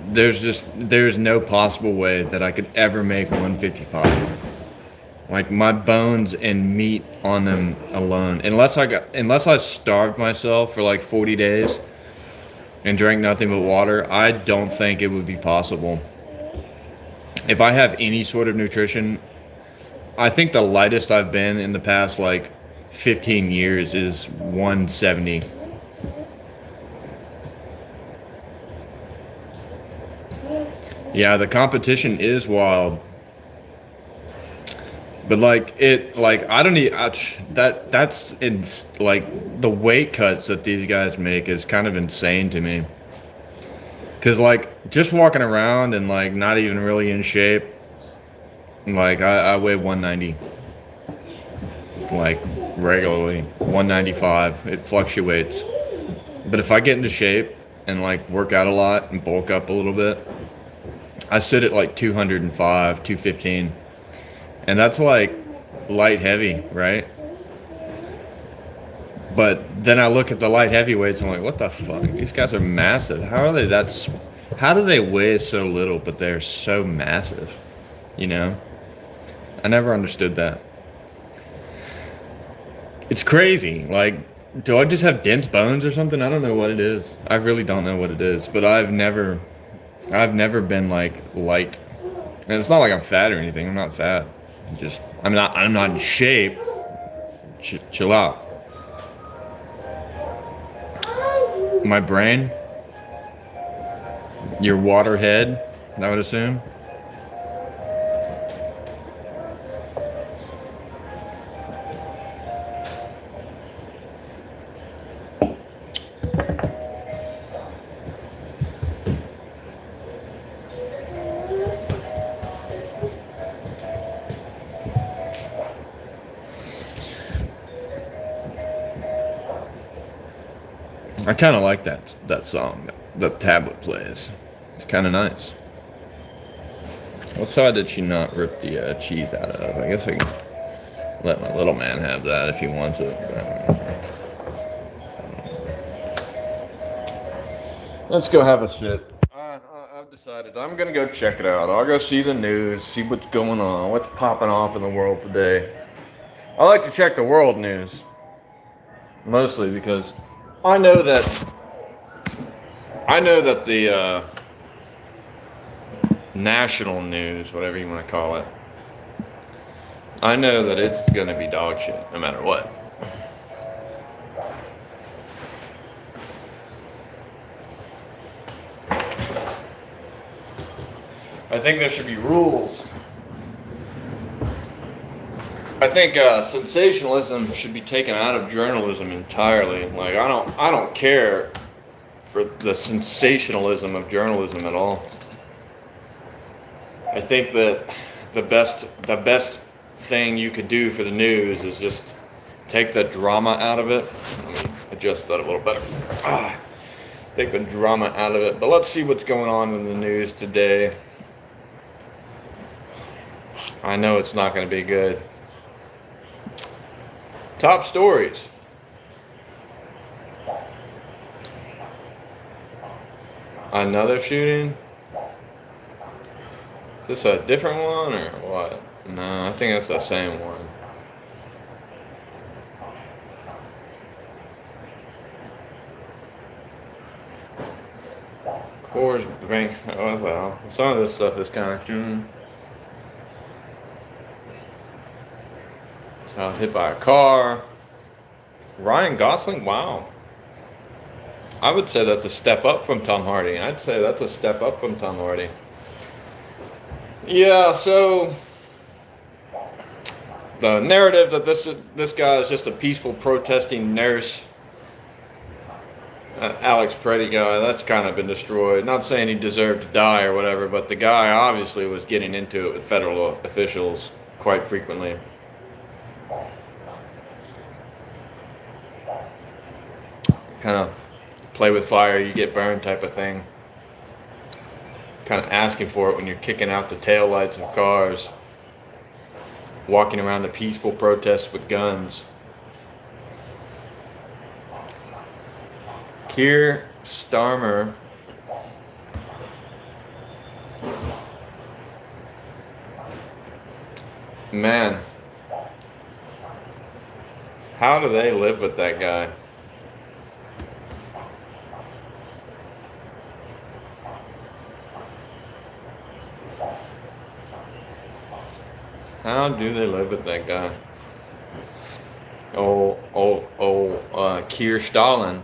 there's no possible way that I could ever make 155. Like my bones and meat on them alone, unless I starved myself for like 40 days and drank nothing but water, I don't think it would be possible. If I have any sort of nutrition, I think the lightest I've been in the past like 15 years is 170. Yeah, the competition is wild. But like I don't need that's like the weight cuts that these guys make is kind of insane to me. Cause like just walking around and like not even really in shape, like I weigh 190, like regularly 195. It fluctuates, but if I get into shape and like work out a lot and bulk up a little bit, I sit at like 205, 215. And that's like light heavy, right? But then I look at the light heavyweights and I'm like, what the fuck? These guys are massive. How do they weigh so little, but they're so massive? You know? I never understood that. It's crazy. Like, do I just have dense bones or something? I don't know what it is. I really don't know what it is. But I've never been like light. And it's not like I'm fat or anything. I'm not fat. I'm not in shape. Chill out. My brain, your water head, I would assume. I kind of like that song that Tablet plays. It's kind of nice. What side did she not rip the cheese out of? I guess I can let my little man have that if he wants it. Let's go have a sit. I've decided I'm gonna go check it out. I'll go see the news, see what's going on, what's popping off in the world today. I like to check the world news, mostly because I know that the national news, whatever you want to call it, I know that it's going to be dog shit no matter what. I think there should be rules. I think sensationalism should be taken out of journalism entirely. Like I don't care for the sensationalism of journalism at all. I think that the best thing you could do for the news is just take the drama out of it. Let me adjust that a little better. Take the drama out of it. But let's see what's going on in the news today. I know it's not going to be good. Top stories. Another shooting? Is this a different one or what? No, I think it's the same one. Coors Bank. Oh well, some of this stuff is kind of shooting. Hit by a car. Ryan Gosling, wow. I would say that's a step up from Tom Hardy. I'd say that's a step up from Tom Hardy. Yeah, so the narrative that this guy is just a peaceful protesting nurse, Alex Preddy guy, that's kind of been destroyed. Not saying he deserved to die or whatever, but the guy obviously was getting into it with federal officials quite frequently. kind of play with fire, you get burned type of thing. Kind of asking for it when you're kicking out the taillights of cars, walking around a peaceful protest with guns. Keir Starmer man, how do they live with that guy? How do they live with that guy? Keir Stalin.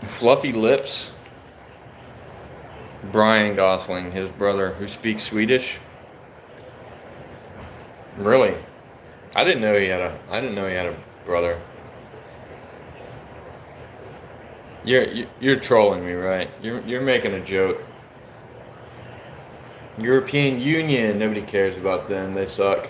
Fluffy lips. Brian Gosling, his brother, who speaks Swedish. Really? I didn't know he had a brother. You're trolling me, right? You're making a joke. European Union, nobody cares about them. They suck.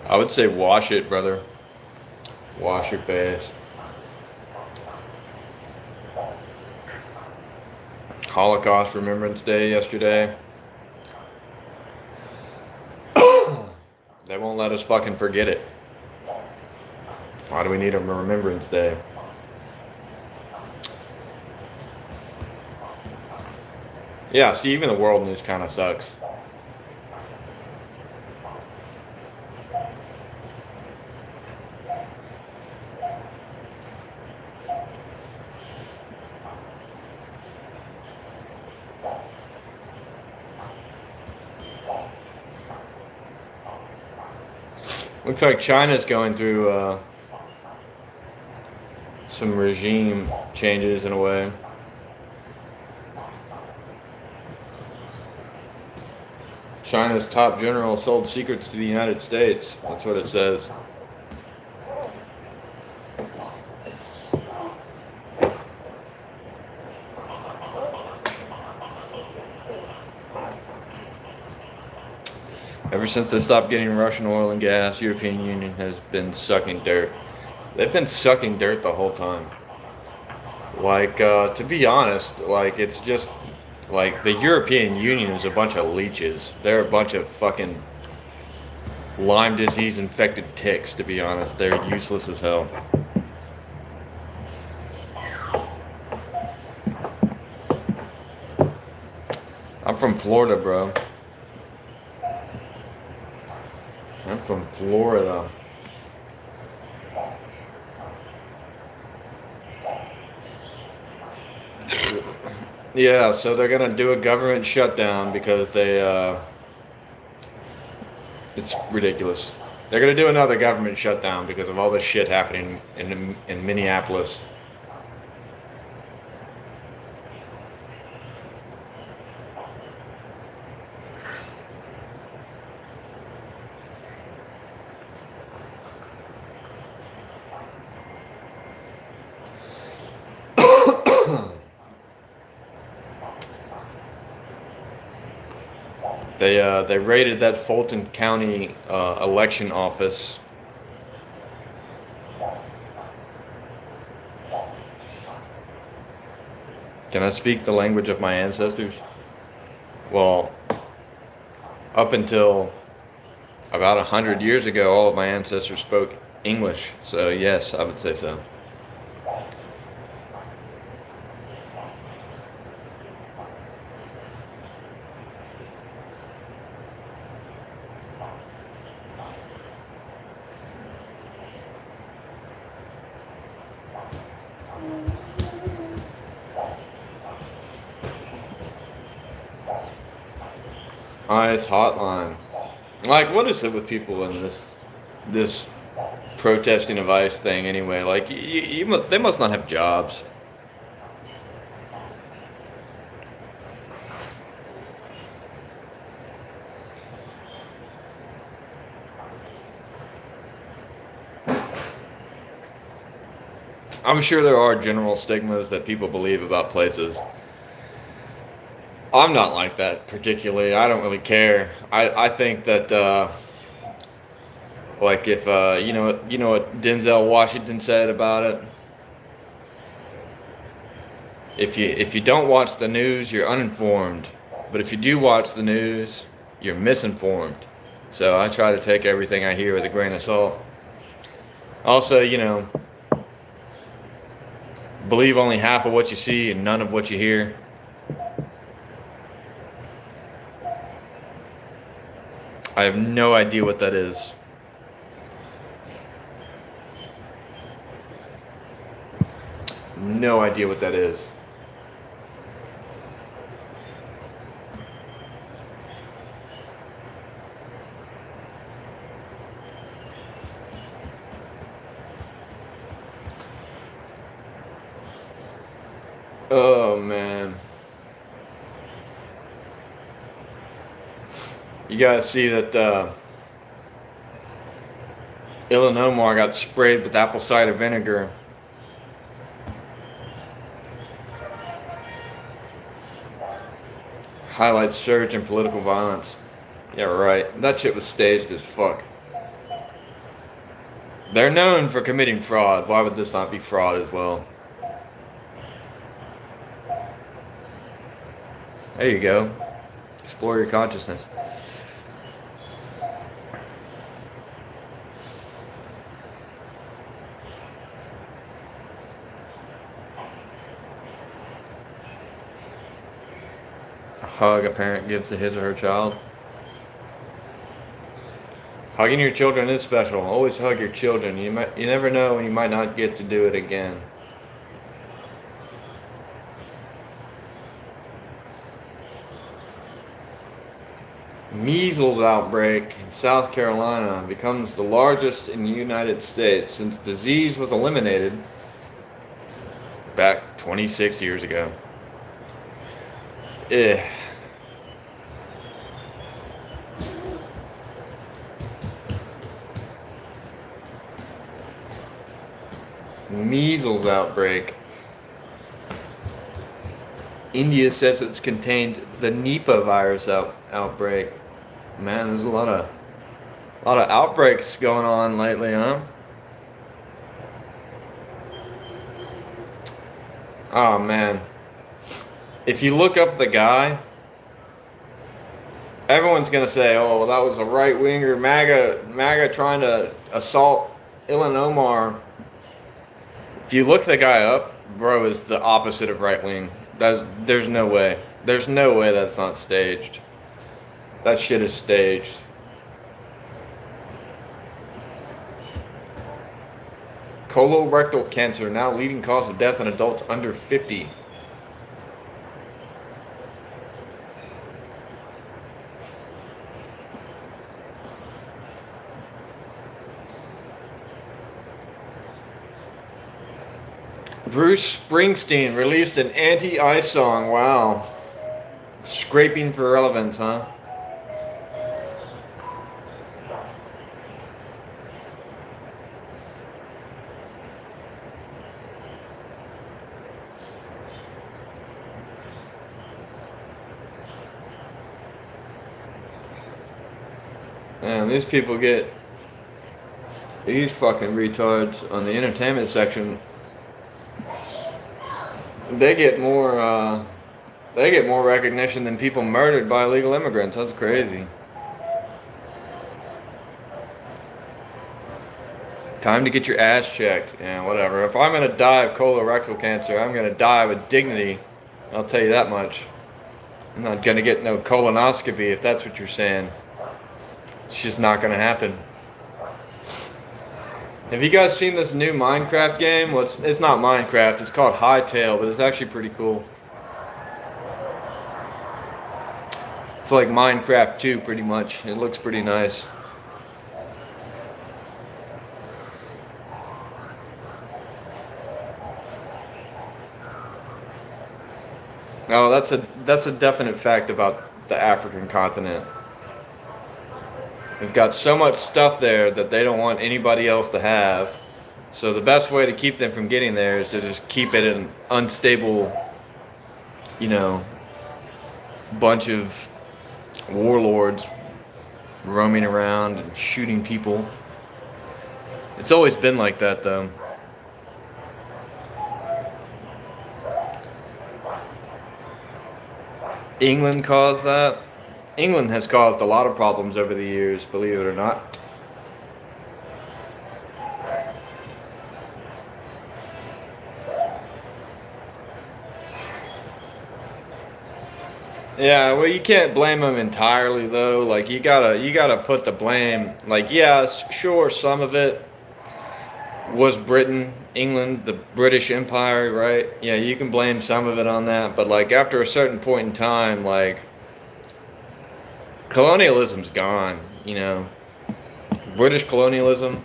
I would say wash it, brother. Wash your face. Holocaust Remembrance Day yesterday. They won't let us fucking forget it. Why do we need a Remembrance Day? Yeah, see, even the world news kind of sucks. Looks like China's going through some regime changes in a way. China's top general sold secrets to the United States. That's what it says. Ever since they stopped getting Russian oil and gas, European Union has been sucking dirt. They've been sucking dirt the whole time. Like, to be honest, like, it's just, like, the European Union is a bunch of leeches. They're a bunch of fucking Lyme disease infected ticks, to be honest. They're useless as hell. I'm from Florida, bro. I'm from Florida. Yeah, so they're gonna do a government shutdown because it's ridiculous. They're gonna do another government shutdown because of all this shit happening in Minneapolis. They raided that Fulton County election office. Can I speak the language of my ancestors? Well, up until about 100 years ago, all of my ancestors spoke English. So yes, I would say so. ICE hotline. Like, what is it with people in this protesting of ICE thing anyway? Like, they must not have jobs. I'm sure there are general stigmas that people believe about places. I'm not like that particularly. I don't really care. I think that like if you know what Denzel Washington said about it. If you don't watch the news, you're uninformed. But if you do watch the news, you're misinformed. So I try to take everything I hear with a grain of salt. Also, believe only half of what you see and none of what you hear. I have no idea what that is. No idea what that is. Oh man. You guys see that Illinois got sprayed with apple cider vinegar. Highlights surge in political violence. Yeah, right. That shit was staged as fuck. They're known for committing fraud. Why would this not be fraud as well? There you go. Explore your consciousness. A hug a parent gives to his or her child. Hugging your children is special. Always hug your children. You never know when you might not get to do it again. Measles outbreak in South Carolina becomes the largest in the United States since disease was eliminated back 26 years ago. Ugh. Measles outbreak. India says it's contained the Nipah virus outbreak. Man, there's a lot of outbreaks going on lately, huh? Oh man. If you look up the guy, everyone's gonna say, "Oh, well, that was a right winger, MAGA trying to assault Illinois." If you look the guy up, bro is the opposite of right wing. There's no way. There's no way that's not staged. That shit is staged. Colorectal cancer now leading cause of death in adults under 50. Bruce Springsteen released an anti-ICE song. Wow. Scraping for relevance, huh? Man, these people get these fucking retards on the entertainment section. They get more recognition than people murdered by illegal immigrants. That's crazy. Time to get your ass checked. Yeah, whatever. If I'm gonna die of colorectal cancer, I'm gonna die with dignity. I'll tell you that much. I'm not gonna get no colonoscopy if that's what you're saying. It's just not gonna happen. Have you guys seen this new Minecraft game? Well, it's not Minecraft. It's called Hightail, but it's actually pretty cool. It's like Minecraft 2, pretty much. It looks pretty nice. Oh, that's a definite fact about the African continent. They've got so much stuff there that they don't want anybody else to have. So the best way to keep them from getting there is to just keep it an unstable, you know, bunch of warlords roaming around and shooting people. It's always been like that, though. England caused that. England has caused a lot of problems over the years, believe it or not. Yeah, well, you can't blame them entirely though. Like you gotta put the blame. Like, yeah, sure, some of it was Britain, England, the British Empire, right? Yeah, you can blame some of it on that, but like after a certain point in time, like colonialism's gone. British colonialism,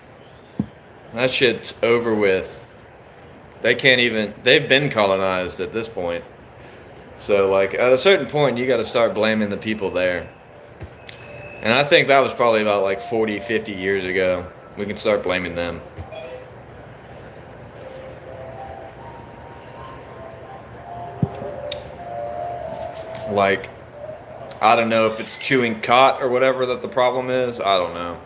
that shit's over with. They can't even. They've been colonized at this point. So, like, at a certain point, you got to start blaming the people there. And I think that was probably about like 40, 50 years ago. We can start blaming them. Like, I don't know if it's chewing cot or whatever that the problem is. I don't know.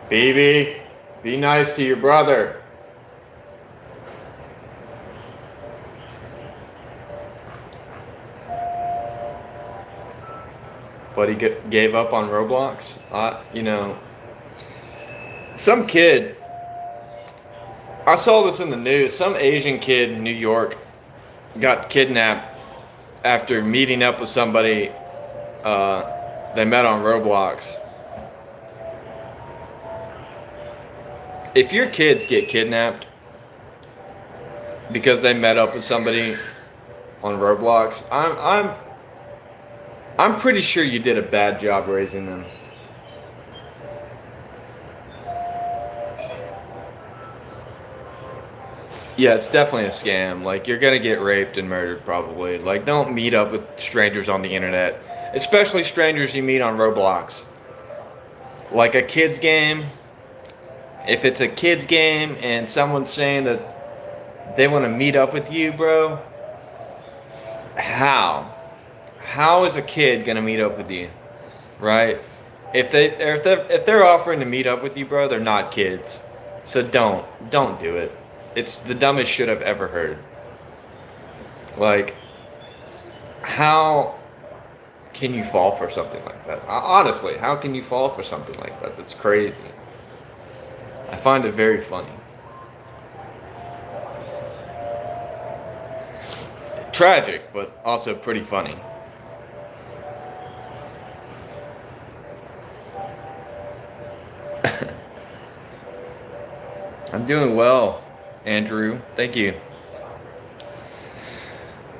Phoebe, be nice to your brother. But he gave up on Roblox. Some kid, I saw this in the news. Some Asian kid in New York got kidnapped after meeting up with somebody they met on Roblox. If your kids get kidnapped because they met up with somebody on Roblox, I'm pretty sure you did a bad job raising them. Yeah, it's definitely a scam. Like, you're gonna get raped and murdered probably. Like, don't meet up with strangers on the internet, especially strangers you meet on Roblox. Like a kid's game, if it's a kid's game and someone's saying that they want to meet up with you, bro, how? How is a kid gonna meet up with you, right? If they're offering to meet up with you, bro, they're not kids. So don't do it. It's the dumbest shit I've ever heard. Like, how can you fall for something like that? Honestly, how can you fall for something like that? That's crazy. I find it very funny. Tragic, but also pretty funny. I'm doing well, Andrew. Thank you.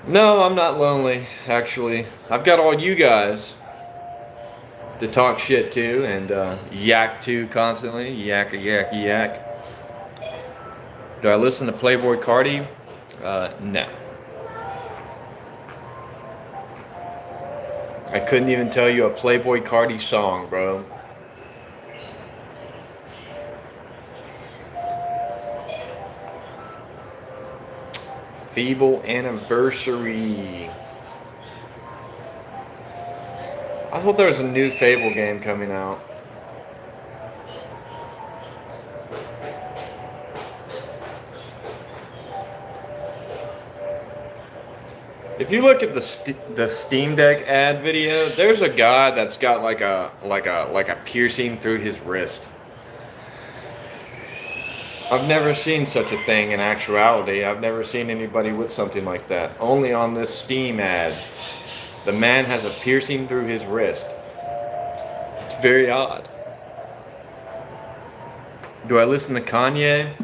No, I'm not lonely, actually. I've got all you guys to talk shit to and yak to constantly. Yak, yak, yak. Do I listen to Playboy Cardi? No. I couldn't even tell you a Playboy Cardi song, bro. Feeble Anniversary. I thought there was a new Fable game coming out. If you look at the Steam Deck ad video, there's a guy that's got like a piercing through his wrist. I've never seen such a thing in actuality. I've never seen anybody with something like that. Only on this Steam ad. The man has a piercing through his wrist. It's very odd. Do I listen to Kanye?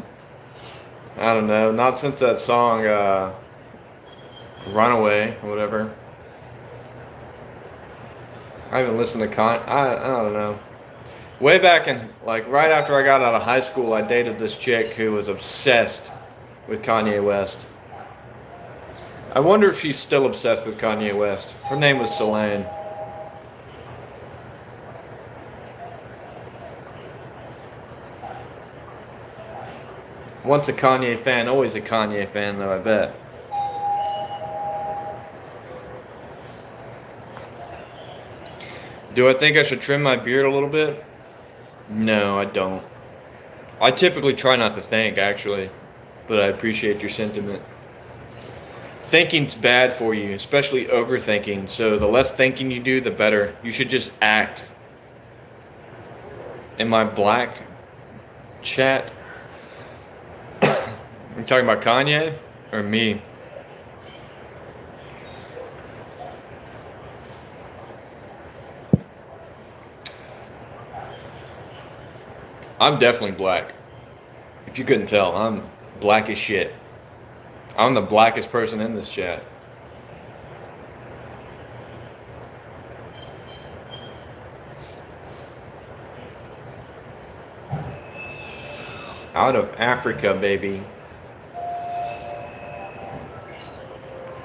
I don't know. Not since that song, Runaway, or whatever. I haven't listened to I don't know. Way back in, like, right after I got out of high school, I dated this chick who was obsessed with Kanye West. I wonder if she's still obsessed with Kanye West. Her name was Selene. Once a Kanye fan, always a Kanye fan, though, I bet. Do I think I should trim my beard a little bit? No, I don't. I typically try not to think, actually, but I appreciate your sentiment. Thinking's bad for you, especially overthinking, so the less thinking you do, the better. You should just act. In my black chat, you talking about Kanye or me? I'm definitely black. If you couldn't tell, I'm black as shit. I'm the blackest person in this chat. Out of Africa, baby.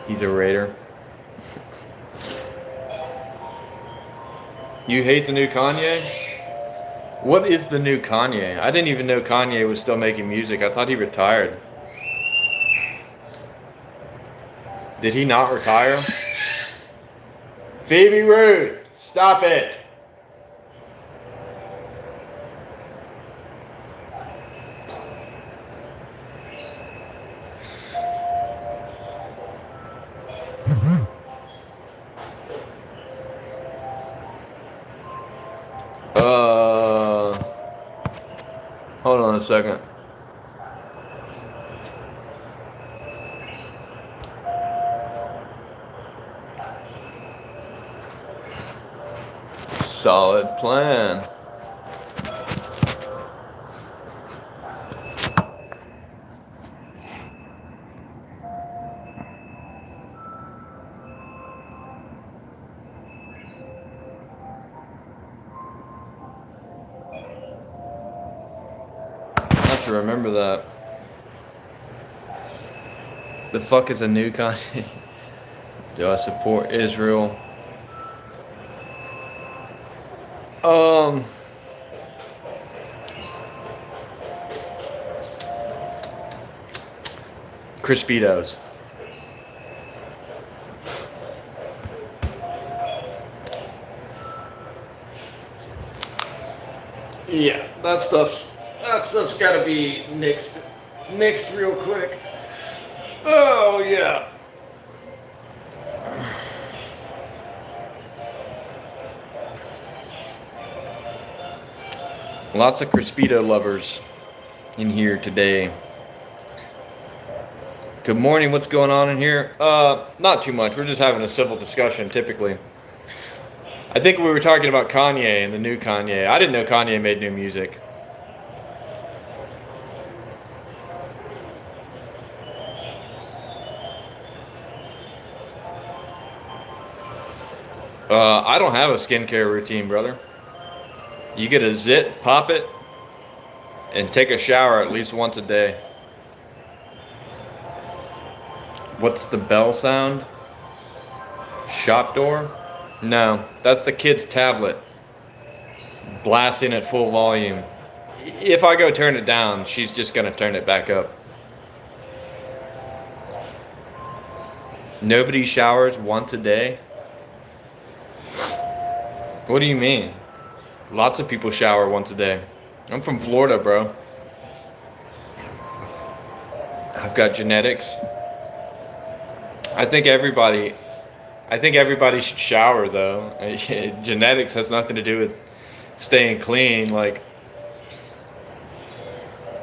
He's a Raider. You hate the new Kanye? What is the new Kanye? I didn't even know Kanye was still making music. I thought he retired. Did he not retire? Phoebe Ruth, stop it. Hold on a second. Solid plan. I have to remember that. The fuck is a new Kanye? Do I support Israel? Crispitos. Yeah, that stuff's gotta be mixed real quick. Oh yeah. Lots of Crispito lovers in here today. Good morning, what's going on in here? Not too much, we're just having a civil discussion typically. I think we were talking about Kanye and the new Kanye. I didn't know Kanye made new music. I don't have a skincare routine, brother. You get a zit, pop it, and take a shower at least once a day. What's the bell sound? Shop door? No, that's the kid's tablet. Blasting at full volume. If I go turn it down, she's just gonna turn it back up. Nobody showers once a day? What do you mean? Lots of people shower once a day. I'm from Florida, bro. I've got genetics. I think everybody should shower though. Genetics has nothing to do with staying clean. Like,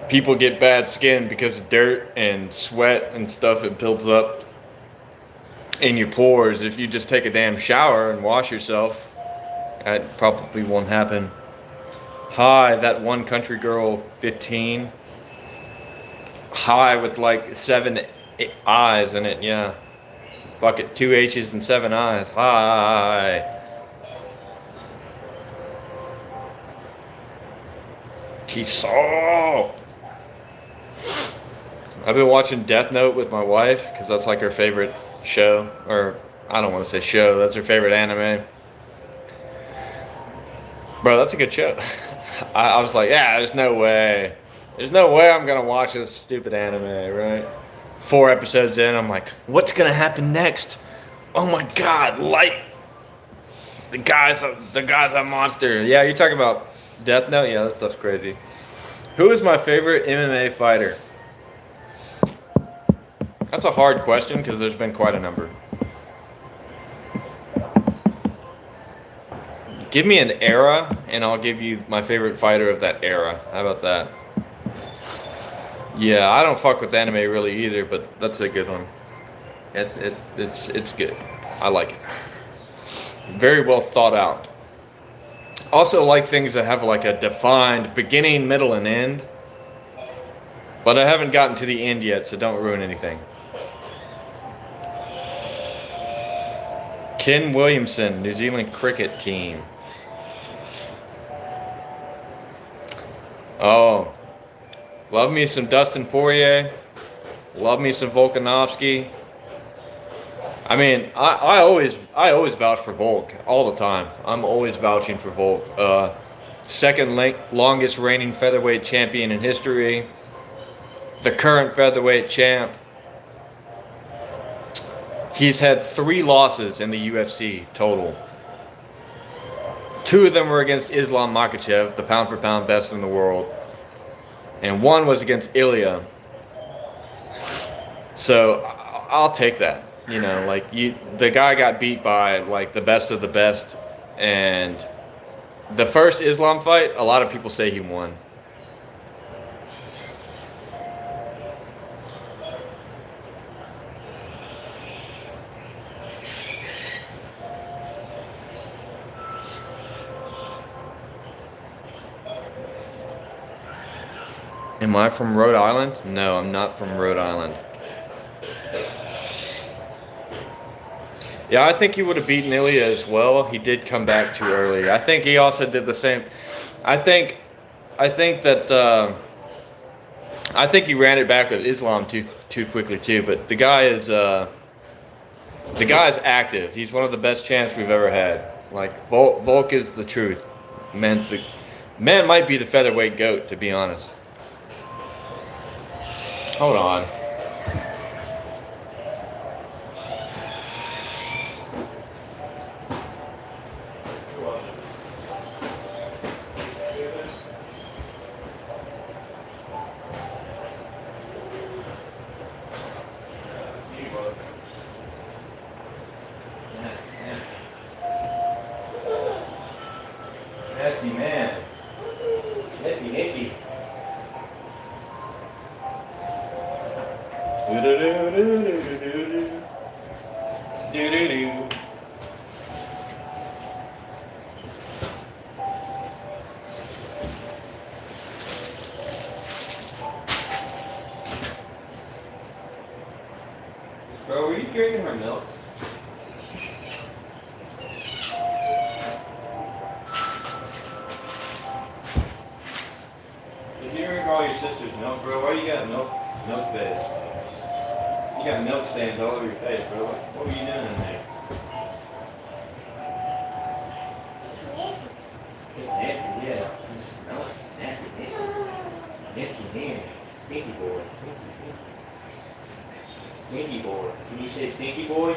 people get bad skin because of dirt and sweat and stuff. It builds up in your pores. If you just take a damn shower and wash yourself, that probably won't happen. Hi, that one country girl, 15. Hi with like 7 eyes in it, yeah. Fuck it, 2 H's and 7 eyes. Hi. Kiso. I've been watching Death Note with my wife because that's like her favorite show. Or, I don't want to say show, that's her favorite anime. Bro, that's a good show. I was like, yeah, there's no way. There's no way I'm gonna watch this stupid anime, right? 4 episodes in, I'm like, what's gonna happen next? Oh my god, light! The guy's a monster. Yeah, you're talking about Death Note? Yeah, that stuff's crazy. Who is my favorite MMA fighter? That's a hard question because there's been quite a number. Give me an era, and I'll give you my favorite fighter of that era. How about that? Yeah, I don't fuck with anime really either, but that's a good one. It's good. I like it. Very well thought out. Also like things that have like a defined beginning, middle, and end. But I haven't gotten to the end yet, so don't ruin anything. Ken Williamson, New Zealand cricket team. Oh, love me some Dustin Poirier. Love me some Volkanovski. I mean, I always vouch for Volk all the time. I'm always vouching for Volk. Second longest reigning featherweight champion in history. The current featherweight champ. He's had 3 losses in the UFC total. 2 of them were against Islam Makhachev, the pound for pound best in the world. And 1 was against Ilya. So I'll take that. You know, like the guy got beat by like the best of the best. And the first Islam fight, a lot of people say he won. Am I from Rhode Island? No, I'm not from Rhode Island. Yeah, I think he would have beaten Ilya as well. He did come back too early. I think he also did the same. I think he ran it back with Islam too quickly too. But the guy is active. He's one of the best champs we've ever had. Like Volk is the truth. Man might be the featherweight GOAT, to be honest. Hold on. Nasty man. Nasty. Do-do-do-do-do-do-do. Bro, were you drinking her milk? Did you drink all your sister's milk, bro? Why you got milk face? You got milk stains all over your face, bro. What were you doing in there? It's nasty, yeah. You smell it. Nasty. Nasty man. Stinky boy. Stinky boy. Can you say stinky boy?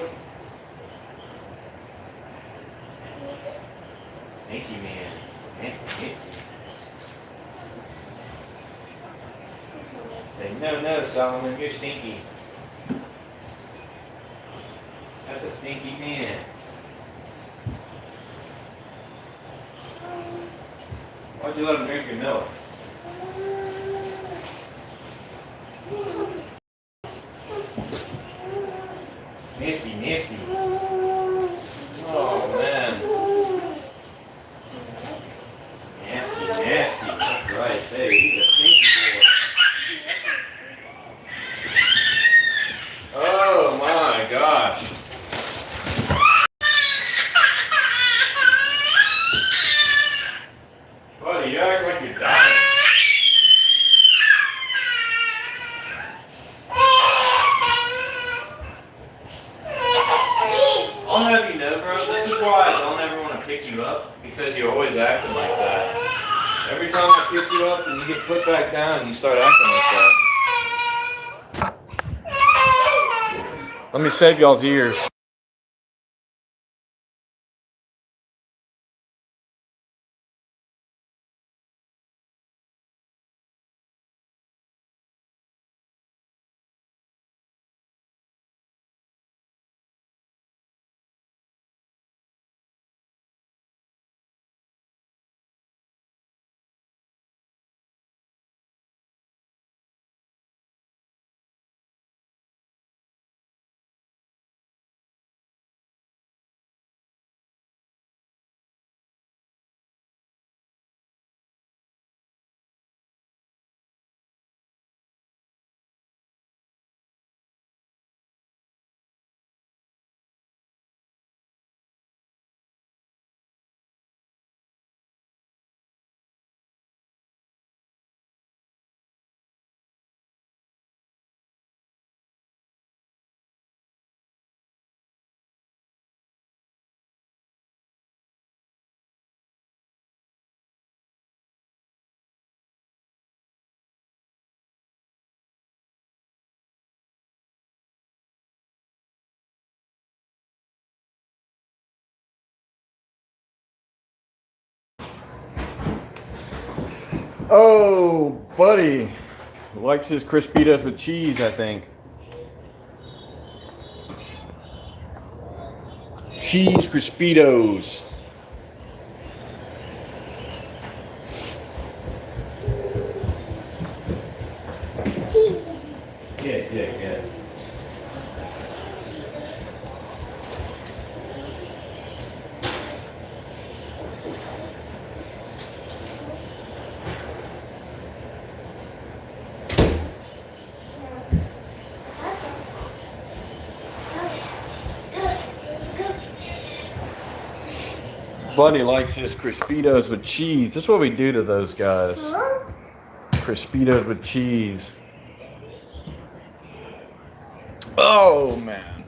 Stinky man. Nasty. Say, no, Solomon, you're stinky. That's a stinky man. Why'd you let him drink your milk? Nasty. Oh, man. Nasty. That's right. Hey, he's a stinky boy. Oh, my gosh. Buddy, you act like you're dying. I'll have you know, bro, this is why I don't ever want to pick you up, because you're always acting like that. Every time I pick you up and you get put back down, you start acting like that. Let me save y'all's ears. Oh, buddy. Likes his Crispitos with cheese, I think. Cheese Crispitos. Yeah. Buddy likes his Crispitos with cheese. This is what we do to those guys. Crispitos with cheese. Oh, man.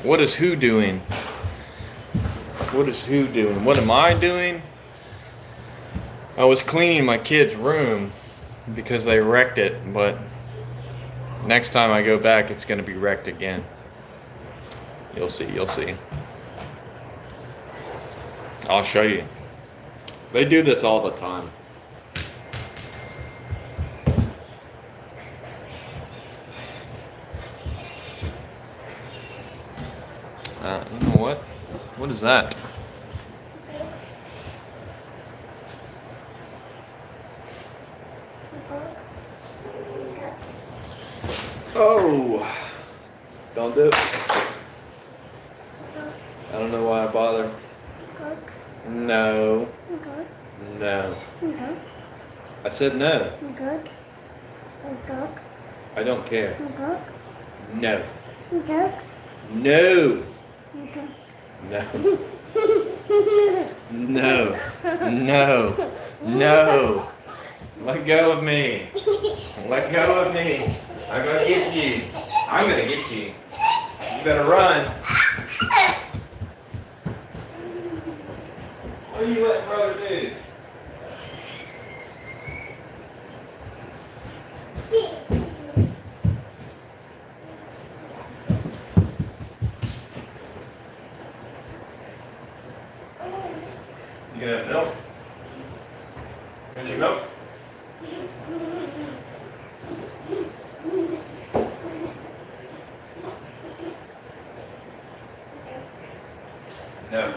What is who doing? What is who doing? What am I doing? I was cleaning my kid's room because they wrecked it, but next time I go back, it's going to be wrecked again. You'll see. I'll show you. They do this all the time. You know what? What is that? Oh, don't do it. I don't know why I bother. No. No. I said no. I don't care. No. No. No. No. No. No. Let go of me. Let go of me. I'm gonna get you. I'm gonna get you. You better run. What are you letting brother do? You gonna have milk? Here's your milk. No.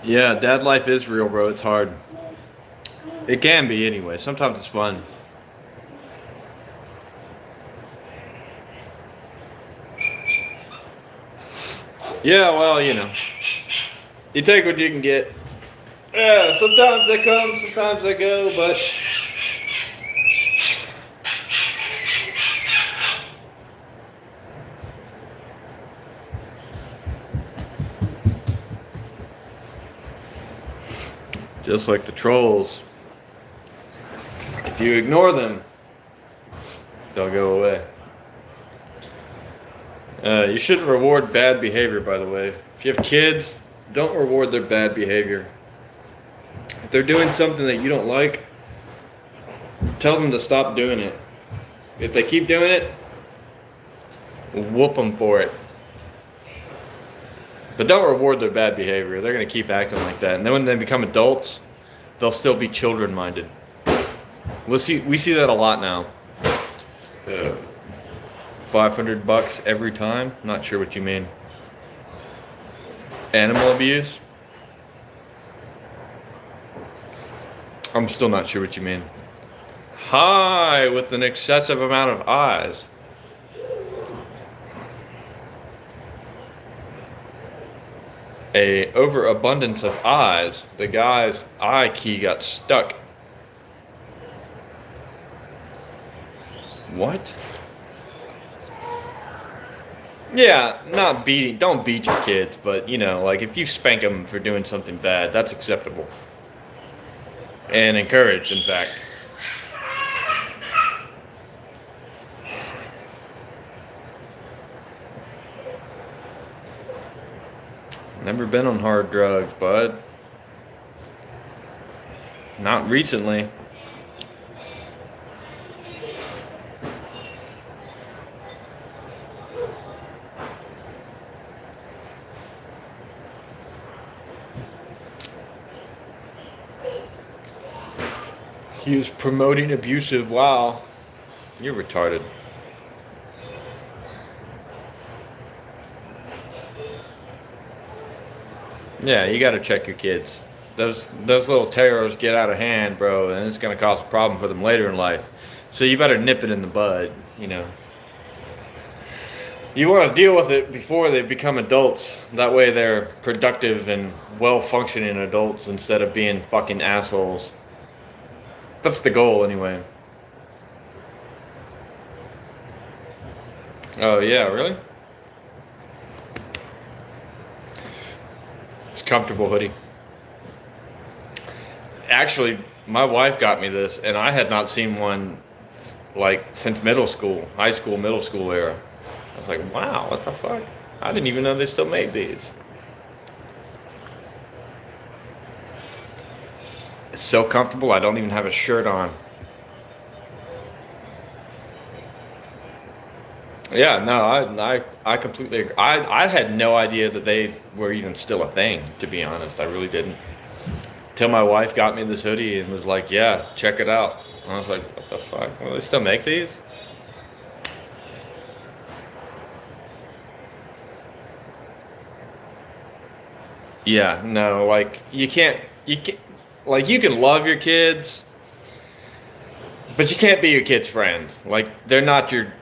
Yeah, dad life is real, bro. It's hard. It can be anyway. Sometimes it's fun. Yeah, well, you know. You take what you can get. Yeah, sometimes they come, sometimes they go, but Just like the trolls. If you ignore them, they'll go away. You shouldn't reward bad behavior, by the way. If you have kids, don't reward their bad behavior. If they're doing something that you don't like, tell them to stop doing it. If they keep doing it, whoop them for it. But don't reward their bad behavior. They're going to keep acting like that. And then when they become adults, they'll still be children-minded. We see that a lot now. $500 every time? Not sure what you mean. Animal abuse? I'm still not sure what you mean. Hi, with an excessive amount of eyes. A overabundance of eyes. The guy's eye key got stuck. What? Yeah, not beating. Don't beat your kids, but you know, like if you spank them for doing something bad, that's acceptable and encouraged, in fact. Never been on hard drugs, bud. Not recently. He was promoting abusive. Wow. You're retarded. Yeah, you gotta check your kids. Those little terrors get out of hand, bro, and it's gonna cause a problem for them later in life. So you better nip it in the bud, you know. You want to deal with it before they become adults. That way they're productive and well-functioning adults instead of being fucking assholes. That's the goal, anyway. Oh, yeah, really? It's a comfortable hoodie. Actually, my wife got me this, and I had not seen one, like, since middle school, high school, middle school era. I was like, wow, what the fuck? I didn't even know they still made these. It's so comfortable, I don't even have a shirt on. Yeah, no, I completely agree. I had no idea that they were even still a thing, to be honest. I really didn't. Till my wife got me this hoodie and was like, yeah, check it out. And I was like, what the fuck? Well, they still make these? Yeah, no, like like you can love your kids, but you can't be your kid's friend. Like they're not your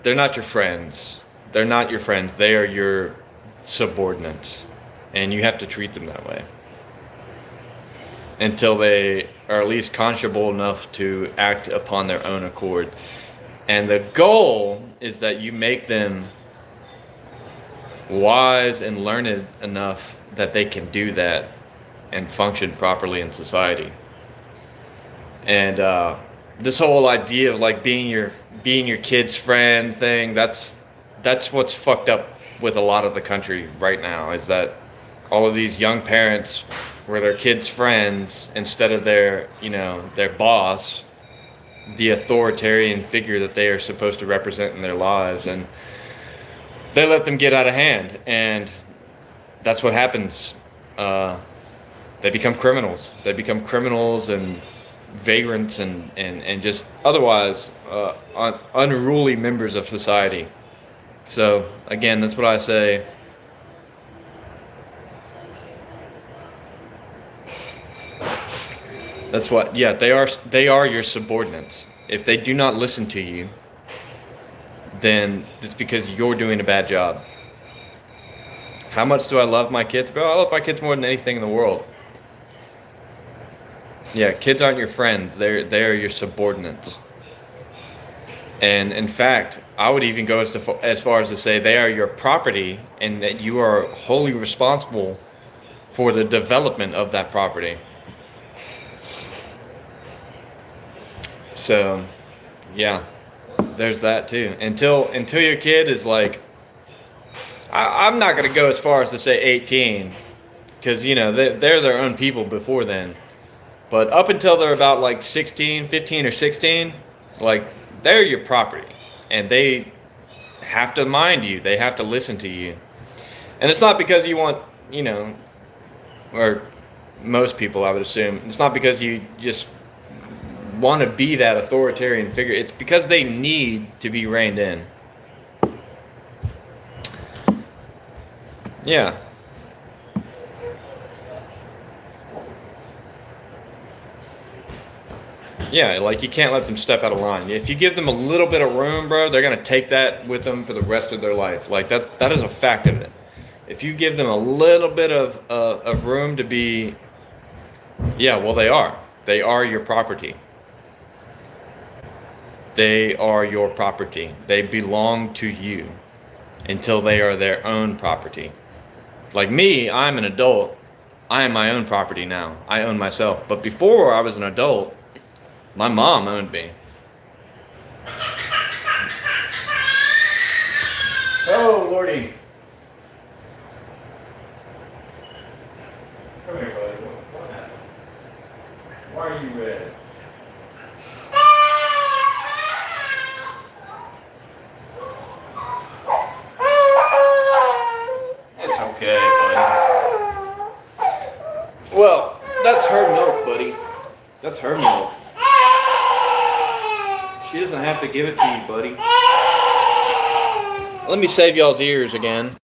friends. They're not your friends. They are your subordinates, and you have to treat them that way until they are at least conscionable enough to act upon their own accord. And the goal is that you make them wise and learned enough that they can do that and function properly in society. And this whole idea of like being your kid's friend thing, that's what's fucked up with a lot of the country right now, is that all of these young parents were their kids' friends instead of their boss, the authoritarian figure that they are supposed to represent in their lives, and they let them get out of hand, and that's what happens. They become criminals. They become criminals and vagrants and just otherwise unruly members of society. So again, that's what I say. That's what, yeah, they are your subordinates. If they do not listen to you, then it's because you're doing a bad job. How much do I love my kids? Bro, I love my kids more than anything in the world. Yeah, kids aren't your friends. They're your subordinates. And in fact, I would even go as far as to say they are your property, and that you are wholly responsible for the development of that property. So, yeah, there's that too. Until your kid is like, I'm not gonna go as far as to say 18, because they're their own people before then. But up until they're about like 16, 15 or 16, like they're your property, and they have to mind you. They have to listen to you. And it's not because you want, or most people, I would assume, it's not because you just want to be that authoritarian figure. It's because they need to be reined in. Yeah. Yeah, like you can't let them step out of line. If you give them a little bit of room, bro, they're gonna take that with them for the rest of their life. Like that is a fact of it. If you give them a little bit of room to be, yeah, well, they are. They are your property. They are your property. They belong to you until they are their own property. Like me, I'm an adult. I am my own property now. I own myself. But before I was an adult, my mom owned me. Oh, Lordy. Come here, buddy. What happened? Why are you red? It's okay, buddy. Well, that's her milk, buddy. That's her milk. She doesn't have to give it to you, buddy. Let me save y'all's ears again.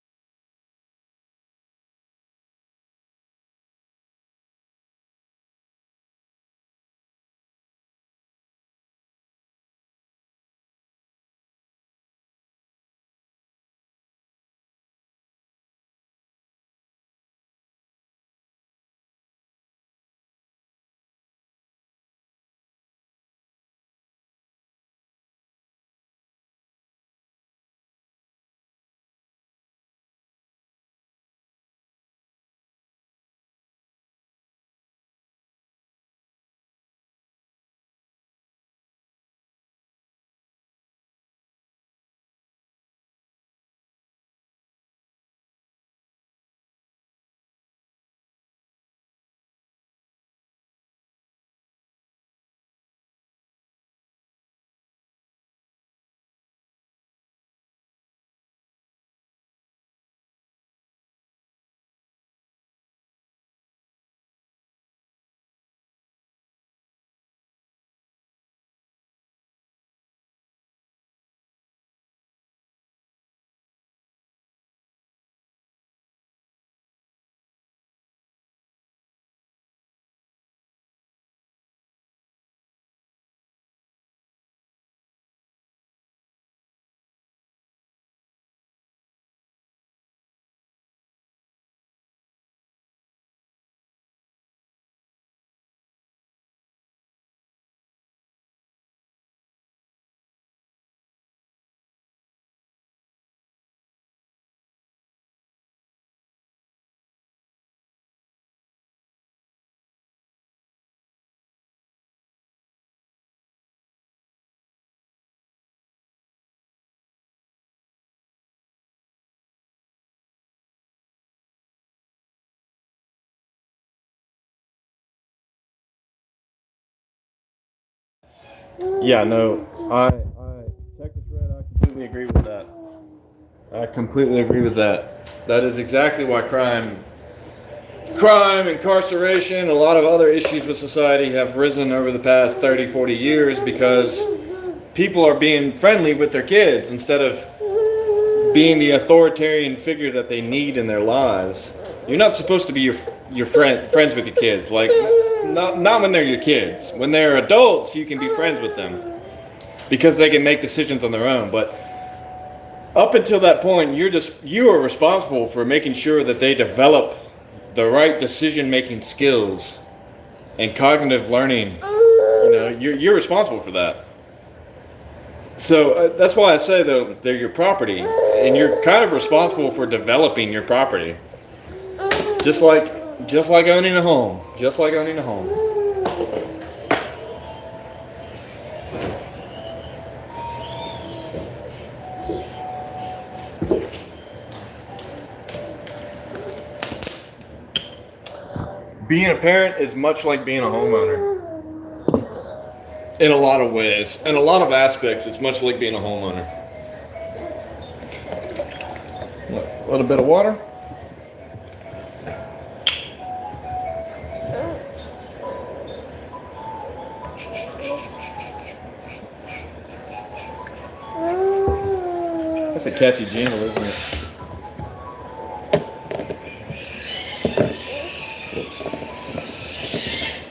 Yeah, no, Texas Red, I completely agree with that. I completely agree with that. That is exactly why crime, incarceration, a lot of other issues with society have risen over the past 30, 40 years because people are being friendly with their kids instead of being the authoritarian figure that they need in their lives. You're not supposed to be your friends with your kids. Like, not when they're your kids. When they're adults, you can be friends with them because they can make decisions on their own. But up until that point, you are responsible for making sure that they develop the right decision-making skills and cognitive learning. You're responsible for that. So that's why I say they're your property, and you're kind of responsible for developing your property. Just like owning a home. Just like owning a home. Being a parent is much like being a homeowner. In a lot of ways. In a lot of aspects, it's much like being a homeowner. A little bit of water. That's a catchy jingle, isn't it? Oops.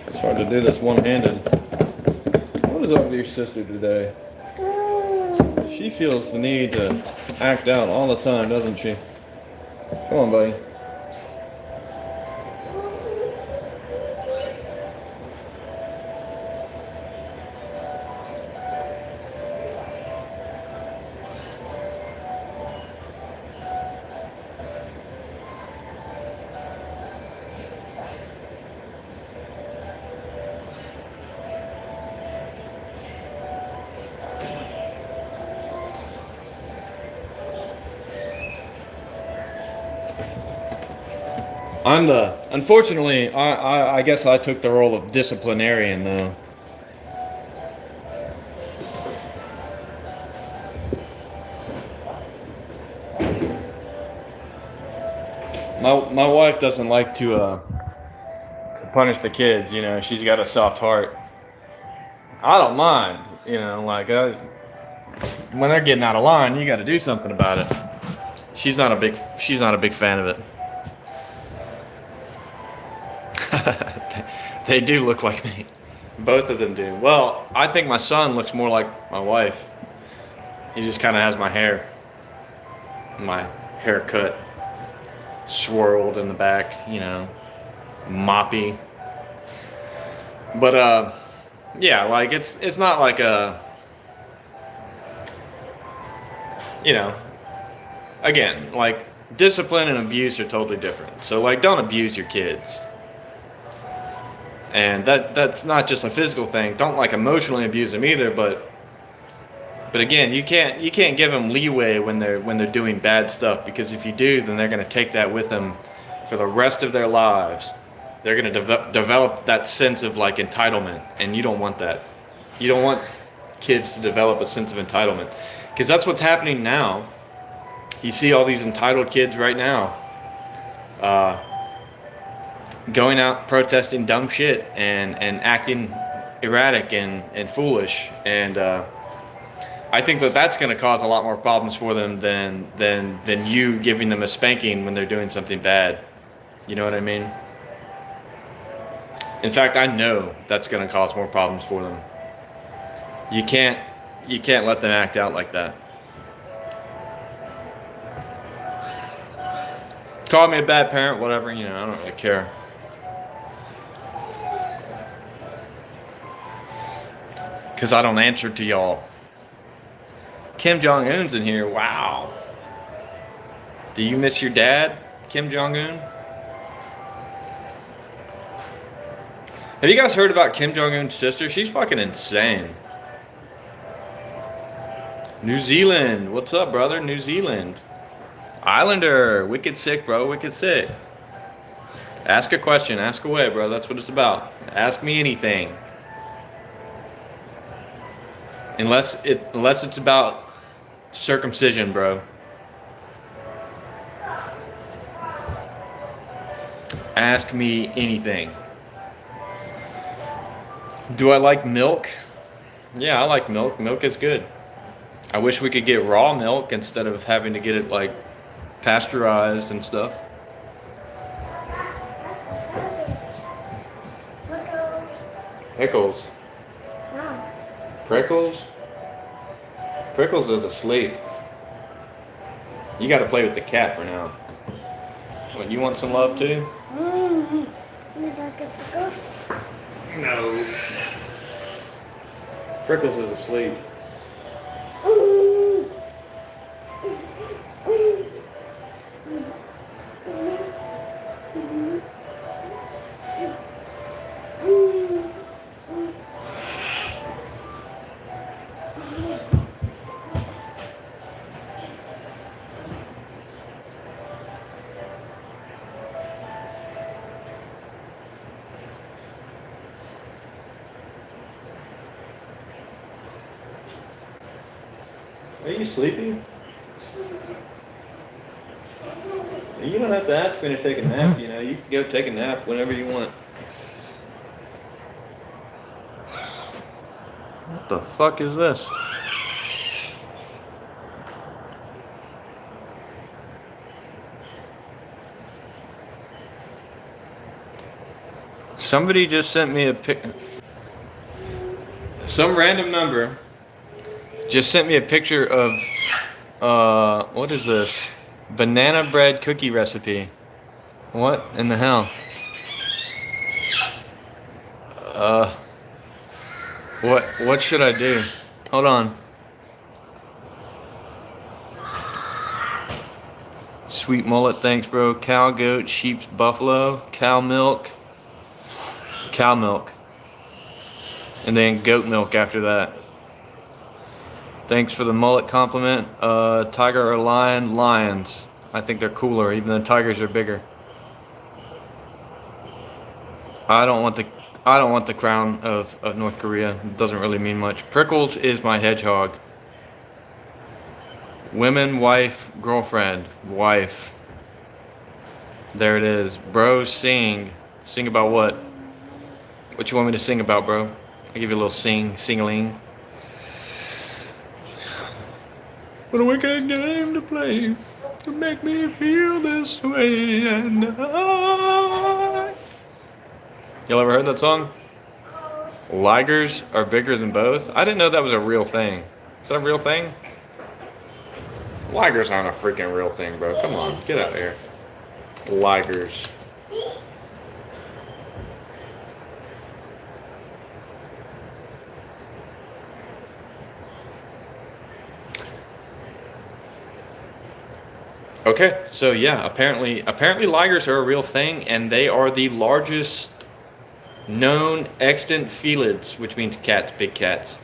It's hard to do this one-handed. What is up with your sister today? She feels the need to act out all the time, doesn't she? Come on, buddy. Unfortunately, I guess I took the role of disciplinarian though. My wife doesn't like to punish the kids, you know, she's got a soft heart. I don't mind, you know, like, when they're getting out of line, you gotta do something about it. She's not a big fan of it. They do look like me. Both of them do. Well, I think my son looks more like my wife. He just kind of has my haircut swirled in the back, you know, moppy. But yeah, like it's not like a, you know, again, like discipline and abuse are totally different. So like, don't abuse your kids. And that's not just a physical thing. Don't like emotionally abuse them either. But again, you can't give them leeway when they're doing bad stuff, because if you do, then they're going to take that with them for the rest of their lives. They're going to develop that sense of like entitlement, and you don't want that. You don't want kids to develop a sense of entitlement, because that's what's happening now. You see all these entitled kids right now. Going out protesting dumb shit and acting erratic and foolish, and I think that's going to cause a lot more problems for them than you giving them a spanking when they're doing something bad. You know what I mean? In fact, I know that's going to cause more problems for them. You can't let them act out like that. Call me a bad parent, whatever, you know, I don't really care. Because I don't answer to y'all. Kim Jong-un's in here. Wow. Do you miss your dad, Kim Jong-un? Have you guys heard about Kim Jong-un's sister? She's fucking insane. New Zealand. What's up, brother? New Zealand. Islander. Wicked sick, bro. Wicked sick. Ask a question. Ask away, bro. That's what it's about. Ask me anything. Unless it's about circumcision, bro. Ask me anything. Do I like milk? Yeah, I like milk. Milk is good. I wish we could get raw milk instead of having to get it like pasteurized and stuff. Pickles. Prickles? Prickles is asleep. You gotta play with the cat for now. What, you want some love too? No. Prickles is asleep. Are you sleepy? You don't have to ask me to take a nap, you know. You can go take a nap whenever you want. What the fuck is this? Somebody just sent me a pic. Some random number just sent me a picture of what is this? Banana bread cookie recipe. What in the hell? What should I do? Hold on. Sweet mullet, thanks, bro. Cow, goat, sheep's, buffalo, cow milk, and then goat milk after that. Thanks for the mullet compliment. Tiger or lion? Lions. I think they're cooler, even though tigers are bigger. I don't want the crown of North Korea. It doesn't really mean much. Prickles is my hedgehog. Women, wife, girlfriend, wife. There it is. Bro, sing. Sing about what? What you want me to sing about, bro? I'll give you a little sing-a-ling. What a wicked game to play to make me feel this way and I... Y'all ever heard that song? Ligers are bigger than both? I didn't know that was a real thing. Is that a real thing? Ligers aren't a freaking real thing, bro. Come on, get out of here. Ligers. Okay, so yeah, apparently ligers are a real thing, and they are the largest known extant felids, which means cats, big cats.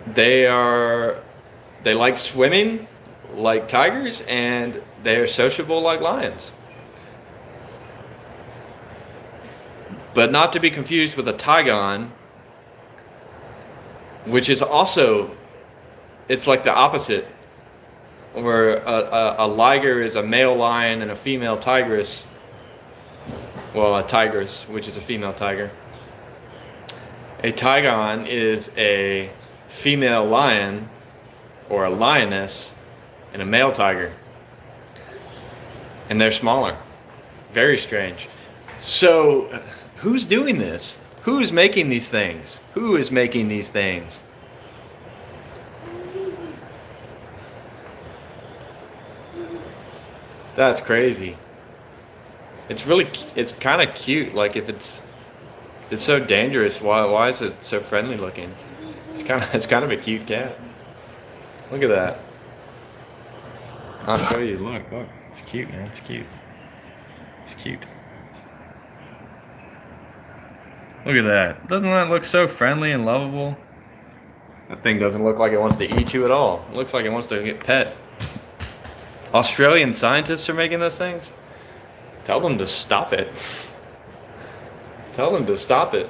They like swimming like tigers, and they're sociable like lions. But not to be confused with a tigon, which is also, it's like the opposite, where a liger is a male lion and a female tigress. Well, a tigress, which is a female tiger. A tigon is a female lion or a lioness and a male tiger. And they're smaller. Very strange. So, who's doing this? Who is making these things? Who is making these things? That's crazy. It's kind of cute. Like, if it's so dangerous, why is it so friendly looking? It's kind of a cute cat. Look at that. I'll show you. Look. It's cute, man. It's cute. It's cute. Look at that. Doesn't that look so friendly and lovable? That thing doesn't look like it wants to eat you at all. It looks like it wants to get pet. Australian scientists are making those things? Tell them to stop it. Tell them to stop it.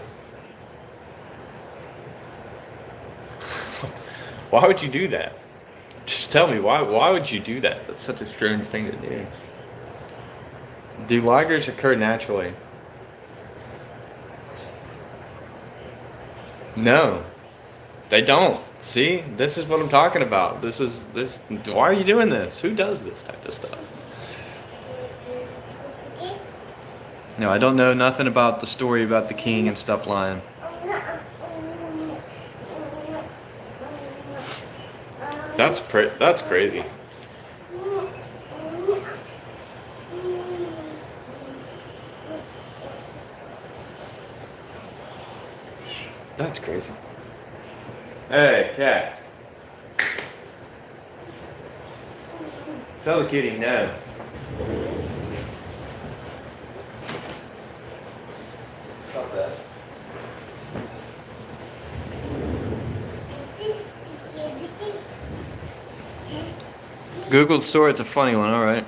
Why would you do that? Just tell me, why would you do that? That's such a strange thing to do. Do ligers occur naturally? No, they don't. See, this is what I'm talking about. This. Why are you doing this? Who does this type of stuff? No, I don't know nothing about the story about the king and stuff lying. That's crazy. That's crazy. Hey, cat. Tell the kitty no. Stop that. Google store, it's a funny one, alright.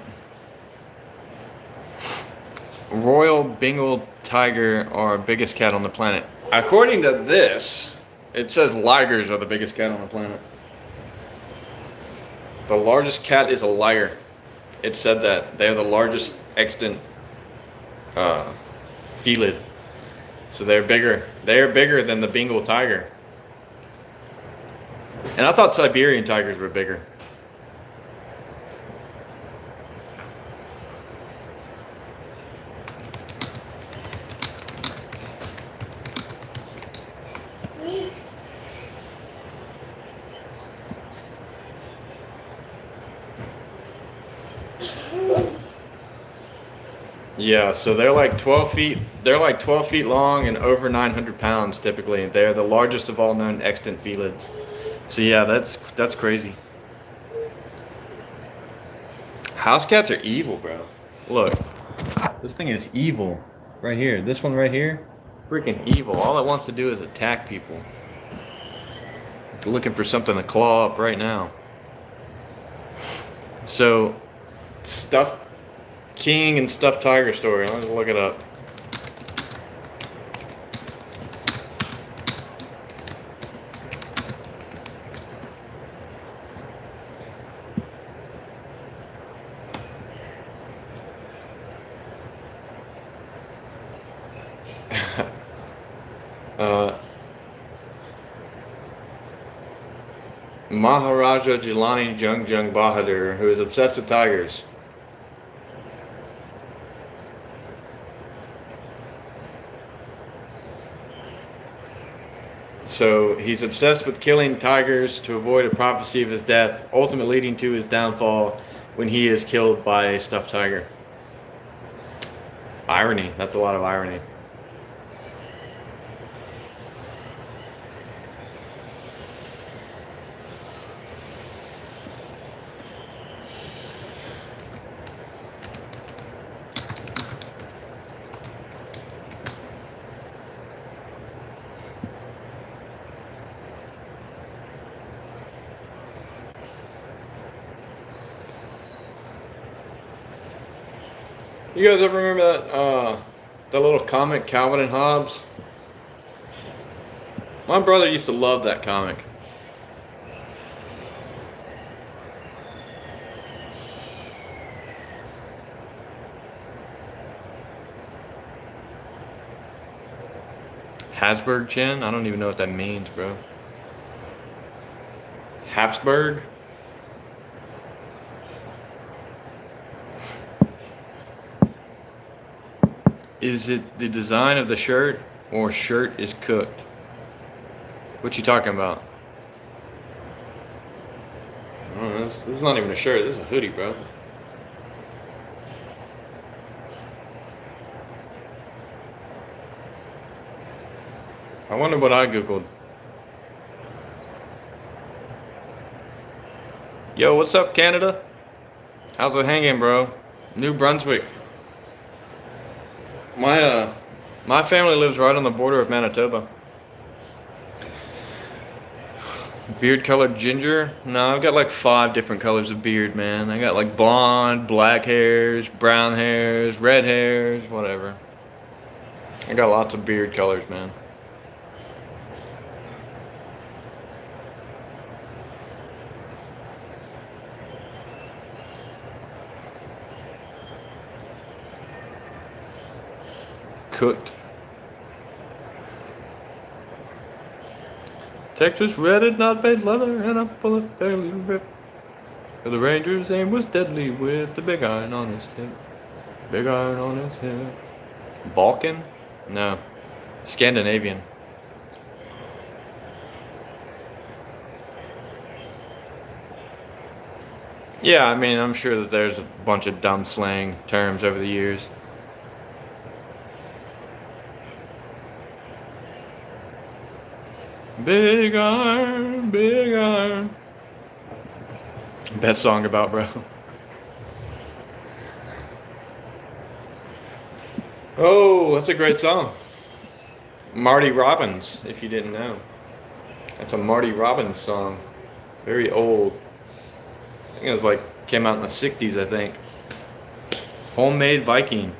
Royal Bengal tiger are biggest cat on the planet. According to this, It says ligers are the biggest cat on the planet. The largest cat is a liger. It said that they're the largest extant felid. So they're bigger. They are bigger than the Bengal tiger. And I thought Siberian tigers were bigger. Yeah, so they're like 12 feet. They're like 12 feet long and over 900 pounds typically. They're the largest of all known extant felids. So yeah, that's crazy. House cats are evil, bro. Look, this thing is evil. Right here, this one right here, freaking evil. All it wants to do is attack people. It's looking for something to claw up right now. So, stuffed king and stuffed tiger story. Let's look it up. Maharaja Jilani Jung Bahadur, who is obsessed with tigers. So he's obsessed with killing tigers to avoid a prophecy of his death, ultimately leading to his downfall when he is killed by a stuffed tiger. Irony. That's a lot of irony. You guys ever remember that little comic, Calvin and Hobbes? My brother used to love that comic. Habsburg chin? I don't even know what that means, bro. Habsburg? Is it the design of the shirt or shirt is cooked? What you talking about? I don't know, this is not even a shirt. This is a hoodie, bro. I wonder what I googled. Yo, what's up, Canada? How's it hanging, bro? New Brunswick. My family lives right on the border of Manitoba. Beard colored ginger? No, I've got like 5 different colors of beard, man. I got like blonde, black hairs, brown hairs, red hairs, whatever. I got lots of beard colors, man. Cooked. Texas red not made leather and a bullet barely ripped. The Ranger's aim was deadly with the big iron on his hip. Big iron on his hip. Balkan? No. Scandinavian. Yeah, I mean, I'm sure that there's a bunch of dumb slang terms over the years. Big iron, big iron. Best song about, bro. Oh, that's a great song. Marty Robbins, if you didn't know. That's a Marty Robbins song. Very old. I think it was like, came out in the 60s, I think. Homemade Viking.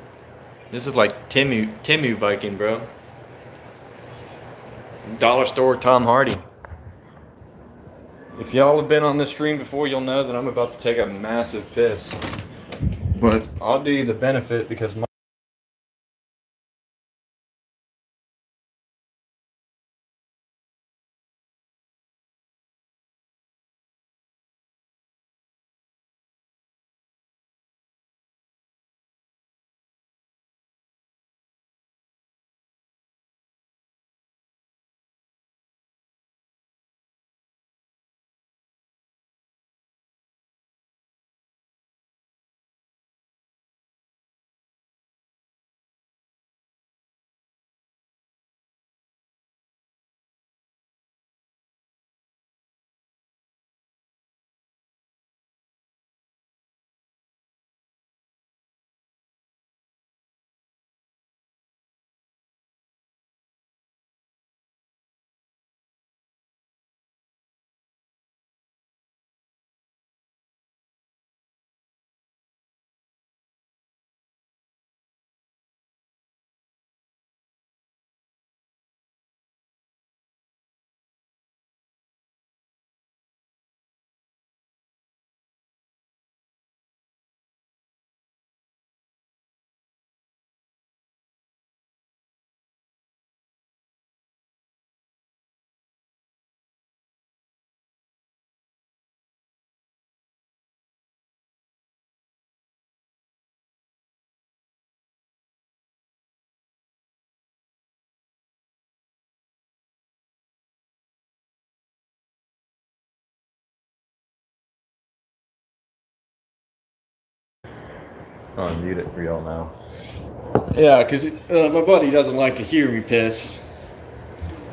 This is like Timu Viking, bro. Dollar store Tom Hardy. If y'all have been on this stream before, you'll know that I'm about to take a massive piss. But I'll do you the benefit because my I'll unmute it for y'all now. Yeah, because my buddy doesn't like to hear me piss.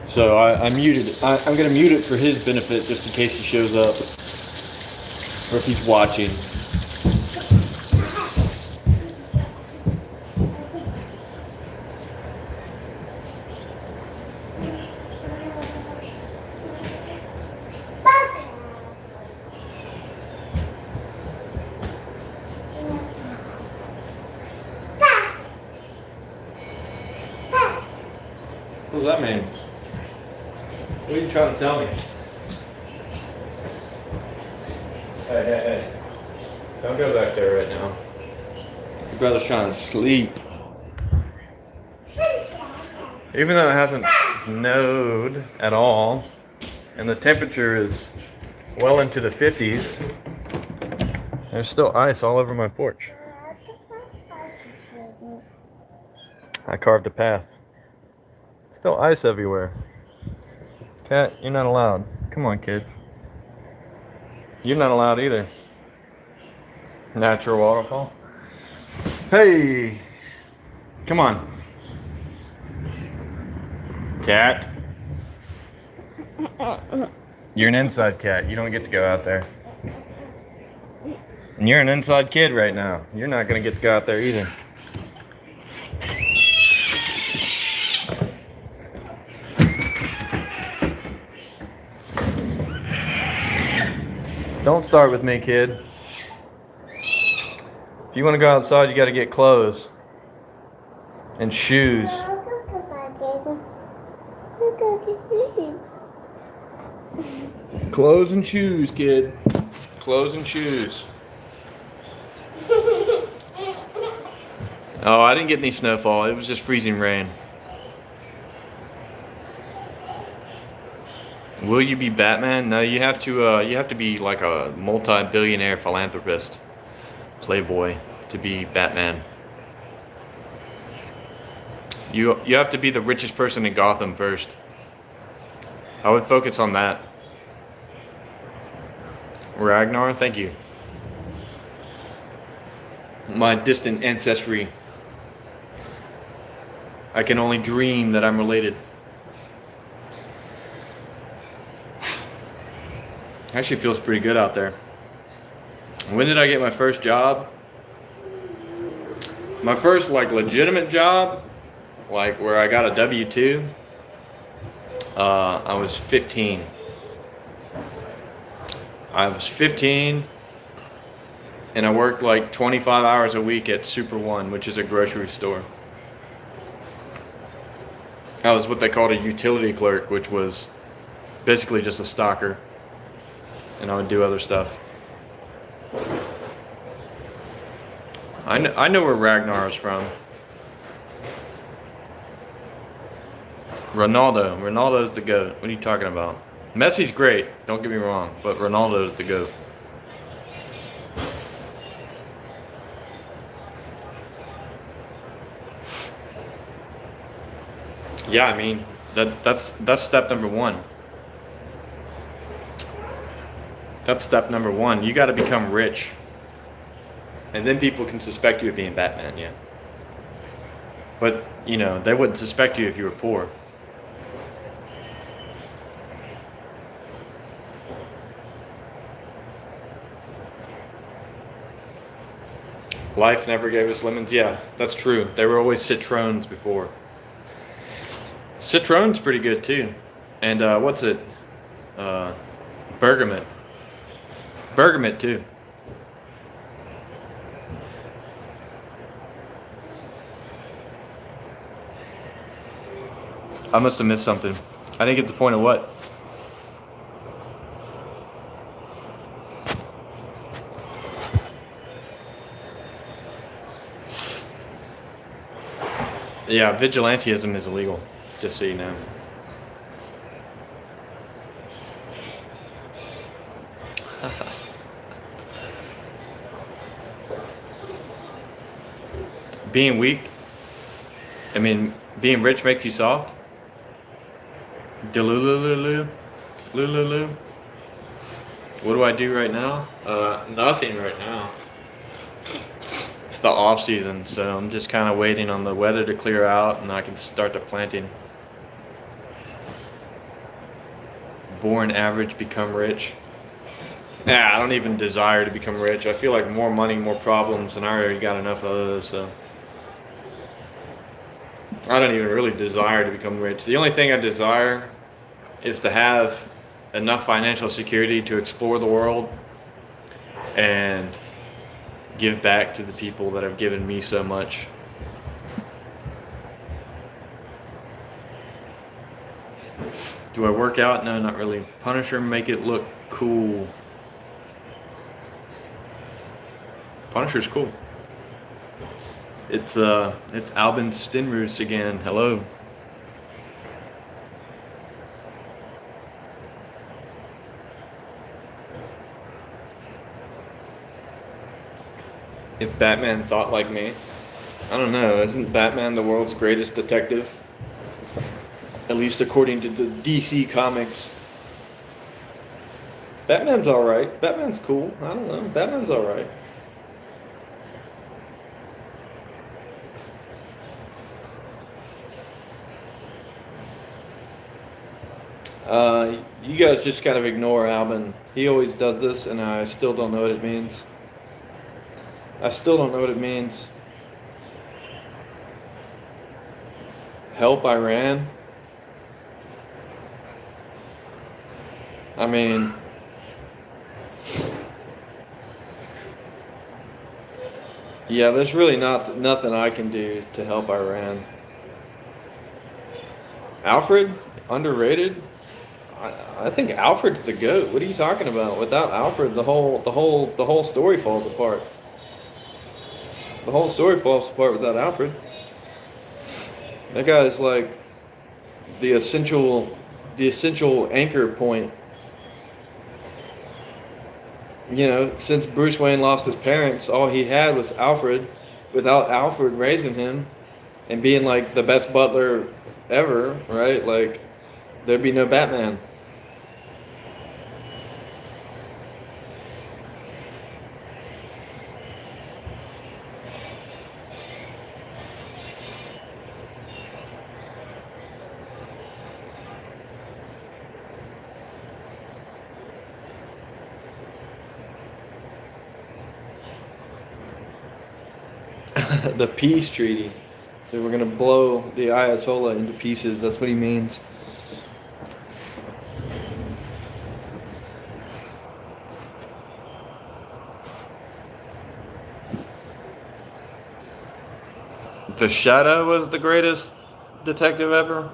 So I muted it. I'm going to mute it for his benefit just in case he shows up. Or if he's watching. What does that mean? What are you trying to tell me? Hey. Don't go back there right now. Your brother's trying to sleep. Even though it hasn't snowed at all, and the temperature is well into the 50s, there's still ice all over my porch. I carved a path. Still ice everywhere. Cat, you're not allowed. Come on, kid. You're not allowed either. Natural waterfall. Hey! Come on. Cat. You're an inside cat. You don't get to go out there. And you're an inside kid right now. You're not going to get to go out there either. Don't start with me, kid. If you want to go outside, you got to get clothes and shoes. Clothes and shoes, kid. Clothes and shoes. Oh, I didn't get any snowfall. It was just freezing rain. Will you be Batman? No, you have to be like a multi-billionaire philanthropist, playboy, to be Batman. You have to be the richest person in Gotham first. I would focus on that. Ragnar, thank you. My distant ancestry. I can only dream that I'm related. Actually feels pretty good out there. When did I get my first job? My first legitimate job, where I got a W-2, I was 15. I was 15 and I worked 25 hours a week at Super One, which is a grocery store. I was what they called a utility clerk, which was basically just a stalker, and I would do other stuff. I know where Ragnar is from. Ronaldo's the GOAT. What are you talking about? Messi's great, don't get me wrong, but Ronaldo's the GOAT. Yeah, I mean, that's step number one. That's step number one. You got to become rich. And then people can suspect you of being Batman, yeah. But, you know, they wouldn't suspect you if you were poor. Life never gave us lemons. Yeah, that's true. They were always citrons before. Citron's pretty good too. And what's it? Bergamot. Bergamot too. I must have missed something. I didn't get the point of what? Yeah, vigilantism is illegal, just so you know. Being weak, I mean, being rich makes you soft. Delululu, lululu. What do I do right now? Nothing right now. It's the off season, so I'm just kind of waiting on the weather to clear out and I can start the planting. Born average, become rich. Yeah, I don't even desire to become rich. I feel like more money, more problems, and I already got enough of those, so. I don't even really desire to become rich. The only thing I desire is to have enough financial security to explore the world and give back to the people that have given me so much. Do I work out? No, not really. Punisher, make it look cool. Punisher's cool. It's Albin Stinroos again. Hello. If Batman thought like me, I don't know. Isn't Batman the world's greatest detective? At least according to the DC comics. Batman's alright. Batman's cool. I don't know. Batman's alright. You guys just kind of ignore Albin. He always does this, and I still don't know what it means. I still don't know what it means. Help Iran? I mean, yeah, there's really nothing I can do to help Iran. Alfred? Underrated? I think Alfred's the GOAT. What are you talking about? Without Alfred, the whole story falls apart. The whole story falls apart without Alfred. That guy is like the essential anchor point. You know, since Bruce Wayne lost his parents, all he had was Alfred. Without Alfred raising him and being like the best butler ever, right? Like, there'd be no Batman. The peace treaty. So we're gonna blow the Ayatollah into pieces. That's what he means. The Shadow was the greatest detective ever.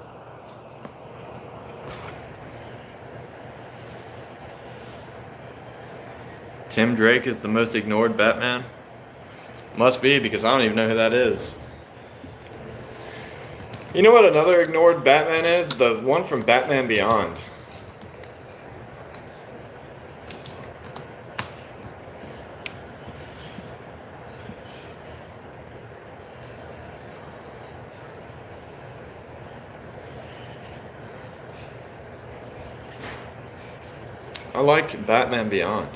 Tim Drake is the most ignored Batman? Must be, because I don't even know who that is. You know what another ignored Batman is? The one from Batman Beyond. I liked Batman Beyond.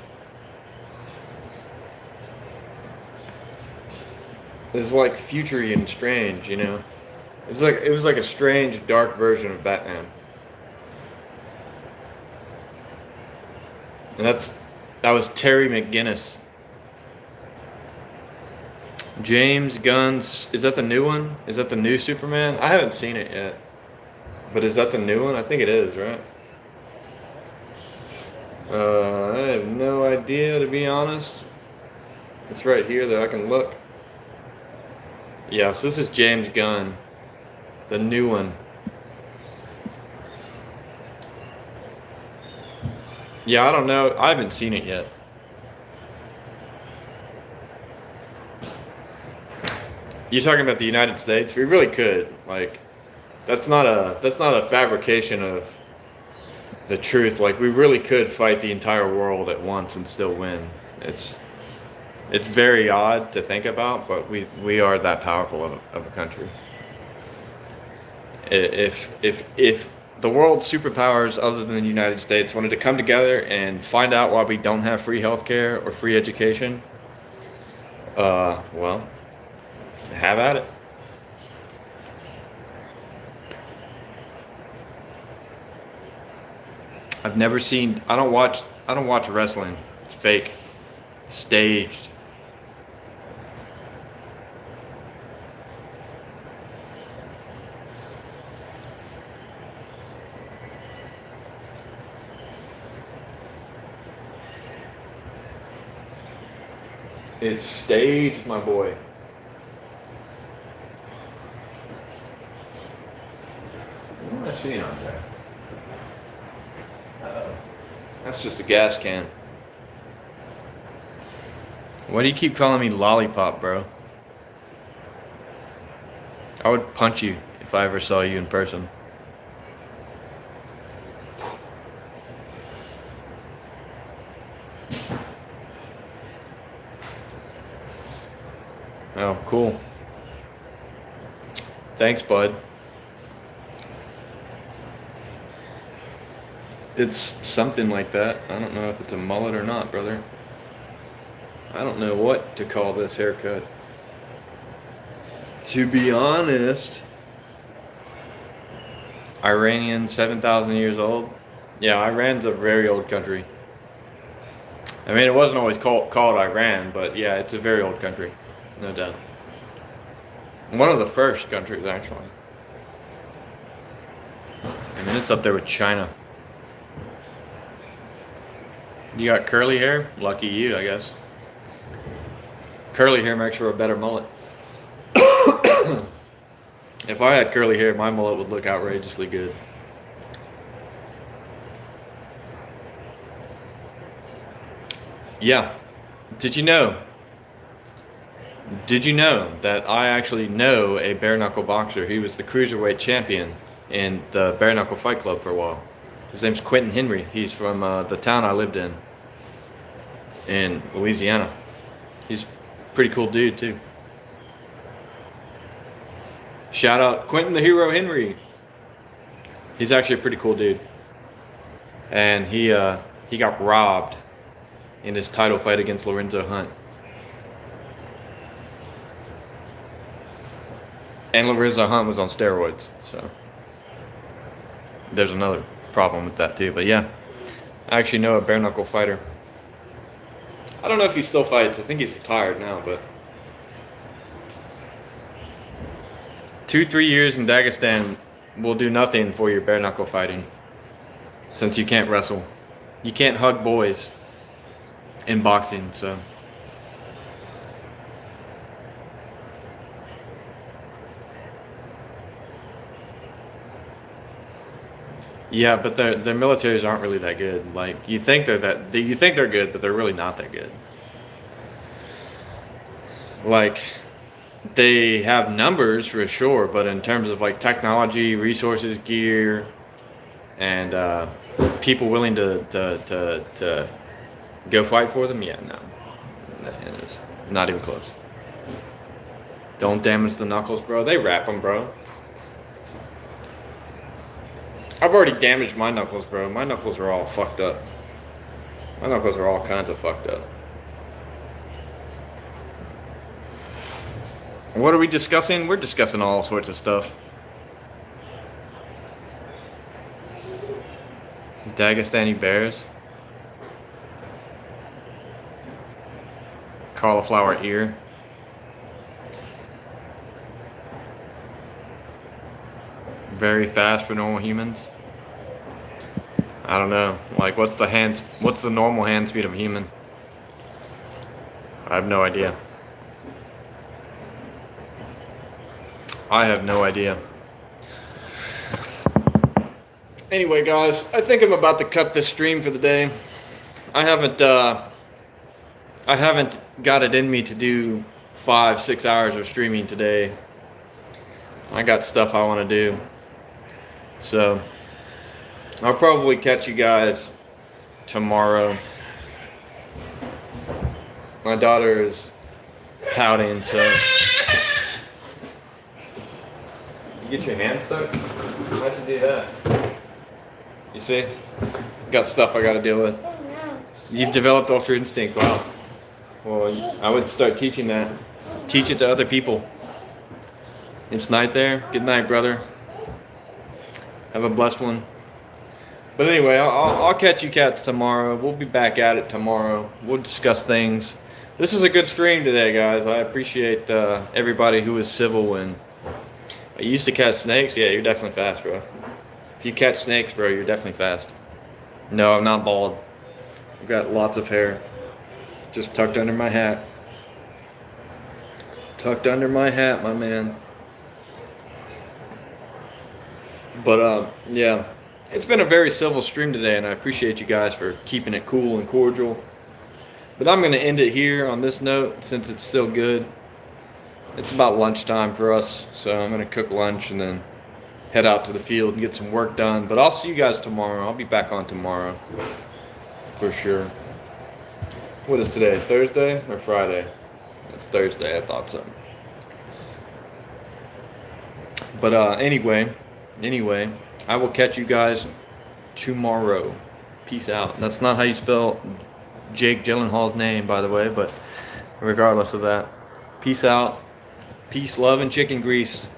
It was like futury and strange, you know. It was like a strange, dark version of Batman. And that was Terry McGinnis. James Gunn's, is that the new one? Is that the new Superman? I haven't seen it yet. But is that the new one? I think it is, right? I have no idea, to be honest. It's right here that I can look. Yes, this is James Gunn, the new one. Yeah, I don't know. I haven't seen it yet. You're talking about the United States? We really could. Like, that's not a fabrication of the truth. Like, we really could fight the entire world at once and still win. It's very odd to think about, but we are that powerful of a country. If the world's superpowers other than the United States wanted to come together and find out why we don't have free healthcare or free education, well, have at it. I've never seen. I don't watch wrestling. It's fake. It's staged. It's staged, my boy. What am I seeing on there? That's just a gas can. Why do you keep calling me lollipop, bro? I would punch you if I ever saw you in person. Oh, cool. Thanks, bud. It's something like that. I don't know if it's a mullet or not, brother. I don't know what to call this haircut. To be honest, Iranian, 7,000 years old. Yeah, Iran's a very old country. I mean, it wasn't always called Iran, but yeah, it's a very old country, no doubt. One of the first countries, actually. I mean, it's up there with China. You got curly hair? Lucky you, I guess. Curly hair makes for a better mullet. If I had curly hair, my mullet would look outrageously good. Yeah. Did you know that I actually know a bare knuckle boxer? He was the cruiserweight champion in the bare knuckle fight club for a while. His name's Quentin Henry. He's from the town I lived in Louisiana. He's a pretty cool dude too. Shout out Quentin the Hero Henry. He's actually a pretty cool dude. And he got robbed in his title fight against Lorenzo Hunt. And Lorenzo Hunt was on steroids, so there's another problem with that too. But yeah, I actually know a bare knuckle fighter. I don't know if he still fights. I think he's retired now, but 2-3 years in Dagestan will do nothing for your bare knuckle fighting, since you can't wrestle. You can't hug boys in boxing, so. Yeah, but their militaries aren't really that good. Like you think you think they're good, but they're really not that good. Like they have numbers for sure, but in terms of like technology, resources, gear, and people willing to go fight for them, yeah, no, it's not even close. Don't damage the knuckles, bro. They wrap them, bro. I've already damaged my knuckles, bro. My knuckles are all fucked up. My knuckles are all kinds of fucked up. What are we discussing? We're discussing all sorts of stuff. Dagestani bears. Cauliflower ear. Very fast for normal humans. I don't know. Like, what's the normal hand speed of a human? I have no idea. I have no idea. Anyway, guys, I think I'm about to cut this stream for the day. I haven't got it in me to do 5-6 hours of streaming today. I got stuff I want to do. So, I'll probably catch you guys tomorrow. My daughter is pouting, so... You get your hand stuck? How'd you do that? You see? Got stuff I gotta deal with. You've developed Ultra Instinct, wow. Well, I would start teaching that. Teach it to other people. It's night there. Good night, brother. Have a blessed one. But anyway, I'll catch you cats tomorrow. We'll be back at it tomorrow. We'll discuss things. This is a good stream today, guys. I appreciate everybody who was civil. And I used to catch snakes. Yeah, you're definitely fast, bro. If you catch snakes, bro, you're definitely fast. No, I'm not bald. I've got lots of hair. Just tucked under my hat. Tucked under my hat, my man. But, yeah. It's been a very civil stream today, and I appreciate you guys for keeping it cool and cordial. But I'm going to end it here on this note, since it's still good. It's about lunchtime for us, so I'm going to cook lunch and then head out to the field and get some work done. But I'll see you guys tomorrow. I'll be back on tomorrow, for sure. What is today, Thursday or Friday? It's Thursday, I thought so. But anyway, I will catch you guys tomorrow. Peace out. That's not how you spell Jake Gyllenhaal's name, by the way, but regardless of that, peace out. Peace, love, and chicken grease.